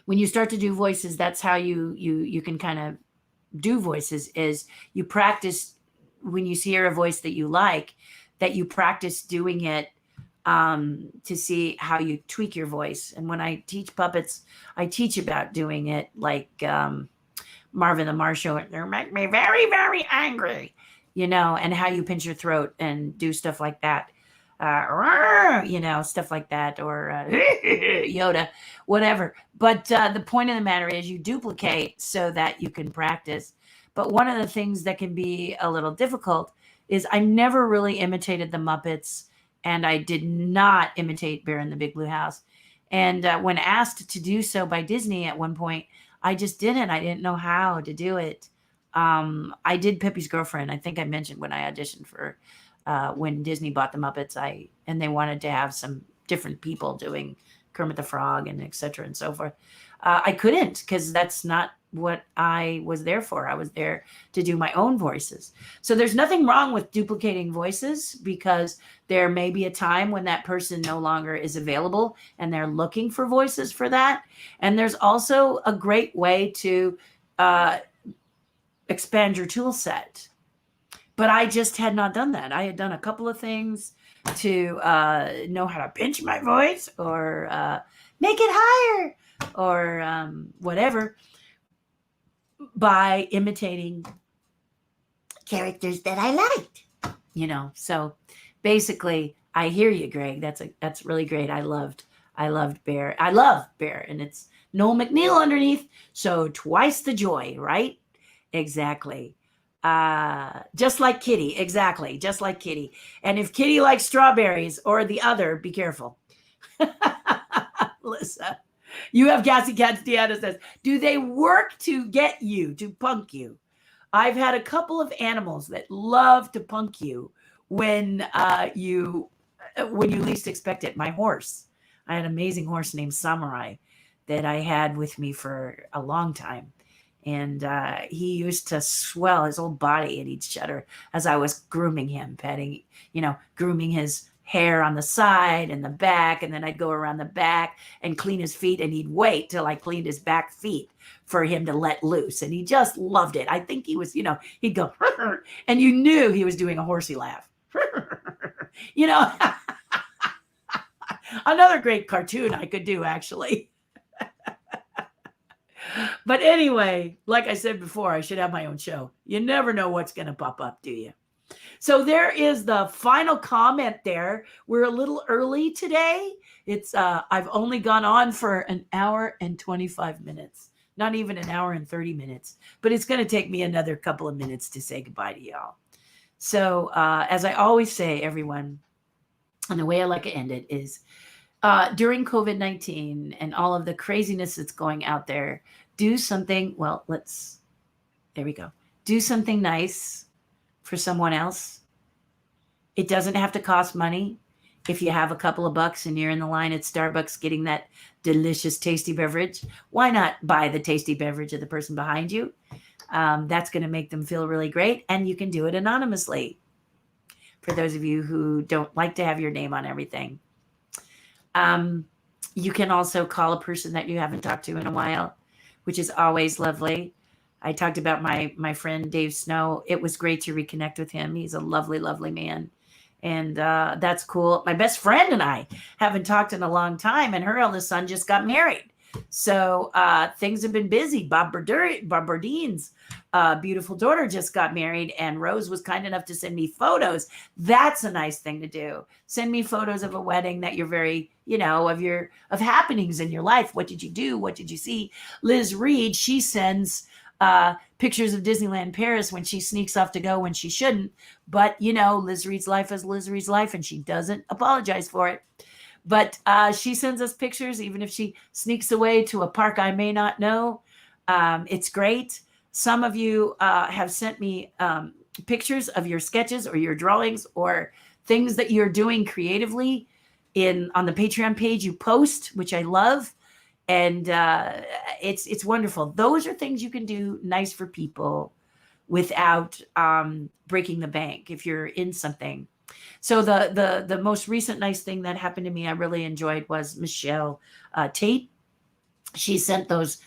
When you start to do voices, that's how you can kind of do voices, is you practice when you hear a voice that you like, that you practice doing it to see how you tweak your voice. And when I teach puppets, I teach about doing it like Marvin the Marshal. They make me very, very angry, and how you pinch your throat and do stuff like that. Stuff like that, or Yoda, whatever. But the point of the matter is you duplicate so that you can practice. But one of the things that can be a little difficult is I never really imitated the Muppets and I did not imitate Bear in the Big Blue House. And when asked to do so by Disney at one point, I just didn't. I didn't know how to do it. I did Pippi's Girlfriend. I think I mentioned when I auditioned for when Disney bought the Muppets, and they wanted to have some different people doing Kermit the Frog and et cetera and so forth. I couldn't, because that's not what I was there for. I was there to do my own voices. So there's nothing wrong with duplicating voices, because there may be a time when that person no longer is available and they're looking for voices for that. And there's also a great way to expand your tool set. But I just had not done that. I had done a couple of things to know how to pinch my voice, or make it higher, or whatever, by imitating characters that I liked, So basically, I hear you, Greg. That's really great. I loved Bear. I love Bear, and it's Noel McNeil underneath, so twice the joy, right? Exactly. Just like Kitty. Exactly. Just like Kitty. And if Kitty likes strawberries or the other, be careful. Lisa, you have Gassy Cats. Deanna says, do they work to get you, to punk you? I've had a couple of animals that love to punk you when you least expect it. My horse. I had an amazing horse named Samurai that I had with me for a long time. And he used to swell his whole body, and he'd shudder as I was grooming him, petting, grooming his hair on the side and the back. And then I'd go around the back and clean his feet, and he'd wait till I cleaned his back feet for him to let loose. And he just loved it. I think he was, he'd go, and you knew he was doing a horsey laugh. Another great cartoon I could do, actually. But anyway, like I said before, I should have my own show. You never know what's going to pop up, do you? So there is the final comment there. We're a little early today. It's I've only gone on for an hour and 25 minutes, not even an hour and 30 minutes, but it's going to take me another couple of minutes to say goodbye to y'all. So as I always say, everyone, and the way I like to end it is, during COVID-19 and all of the craziness that's going out there, do something, there we go. Do something nice for someone else. It doesn't have to cost money. If you have a couple of bucks and you're in the line at Starbucks getting that delicious, tasty beverage, why not buy the tasty beverage of the person behind you? That's going to make them feel really great. And you can do it anonymously. For those of you who don't like to have your name on everything. You can also call a person that you haven't talked to in a while, which is always lovely. I talked about my friend Dave Snow. It was great to reconnect with him. He's a lovely, lovely man. And that's cool. My best friend and I haven't talked in a long time, and her eldest son just got married. So things have been busy. Bob Berdine's beautiful daughter just got married, and Rose was kind enough to send me photos. That's a nice thing to do. Send me photos of a wedding that you're very, of happenings in your life. What did you do? What did you see? Liz Reed, she sends pictures of Disneyland Paris when she sneaks off to go when she shouldn't. But, Liz Reed's life is Liz Reed's life, and she doesn't apologize for it. But she sends us pictures, even if she sneaks away to a park I may not know. It's great. Some of you have sent me pictures of your sketches or your drawings or things that you're doing creatively on the Patreon page you post, which I love. And it's wonderful. Those are things you can do nice for people without breaking the bank if you're in something. So the most recent nice thing that happened to me I really enjoyed was Michelle Tate. She sent those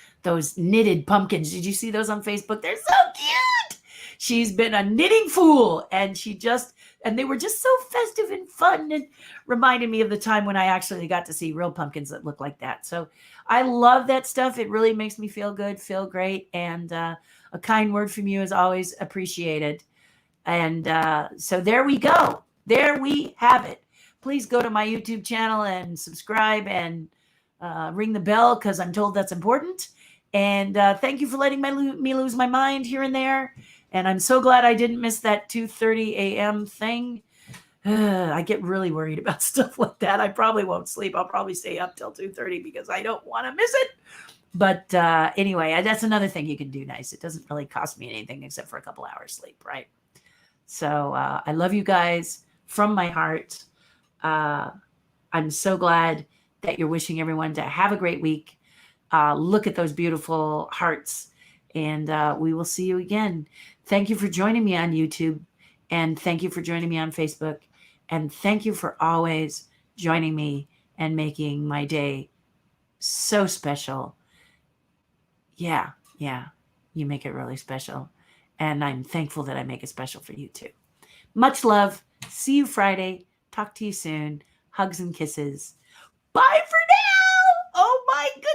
knitted pumpkins. Did you see those on Facebook? They're so cute. She's been a knitting fool, and they were just so festive and fun, and reminded me of the time when I actually got to see real pumpkins that look like that. So I love that stuff. It really makes me feel good, feel great, and a kind word from you is always appreciated. And so there we go. There we have it. Please go to my YouTube channel and subscribe and ring the bell, because I'm told that's important. And thank you for letting me lose my mind here and there. And I'm so glad I didn't miss that 2:30 a.m. thing. I get really worried about stuff like that. I probably won't sleep. I'll probably stay up till 2:30 because I don't want to miss it. But anyway, that's another thing you can do nice. It doesn't really cost me anything except for a couple hours sleep, right? So I love you guys from my heart. I'm so glad that you're wishing everyone to have a great week. Look at those beautiful hearts, and we will see you again. Thank you for joining me on YouTube, and thank you for joining me on Facebook, and thank you for always joining me and making my day so special. Yeah, you make it really special, and I'm thankful that I make it special for you too. Much love. See you Friday. Talk to you soon. Hugs and kisses. Bye for now. Oh my goodness.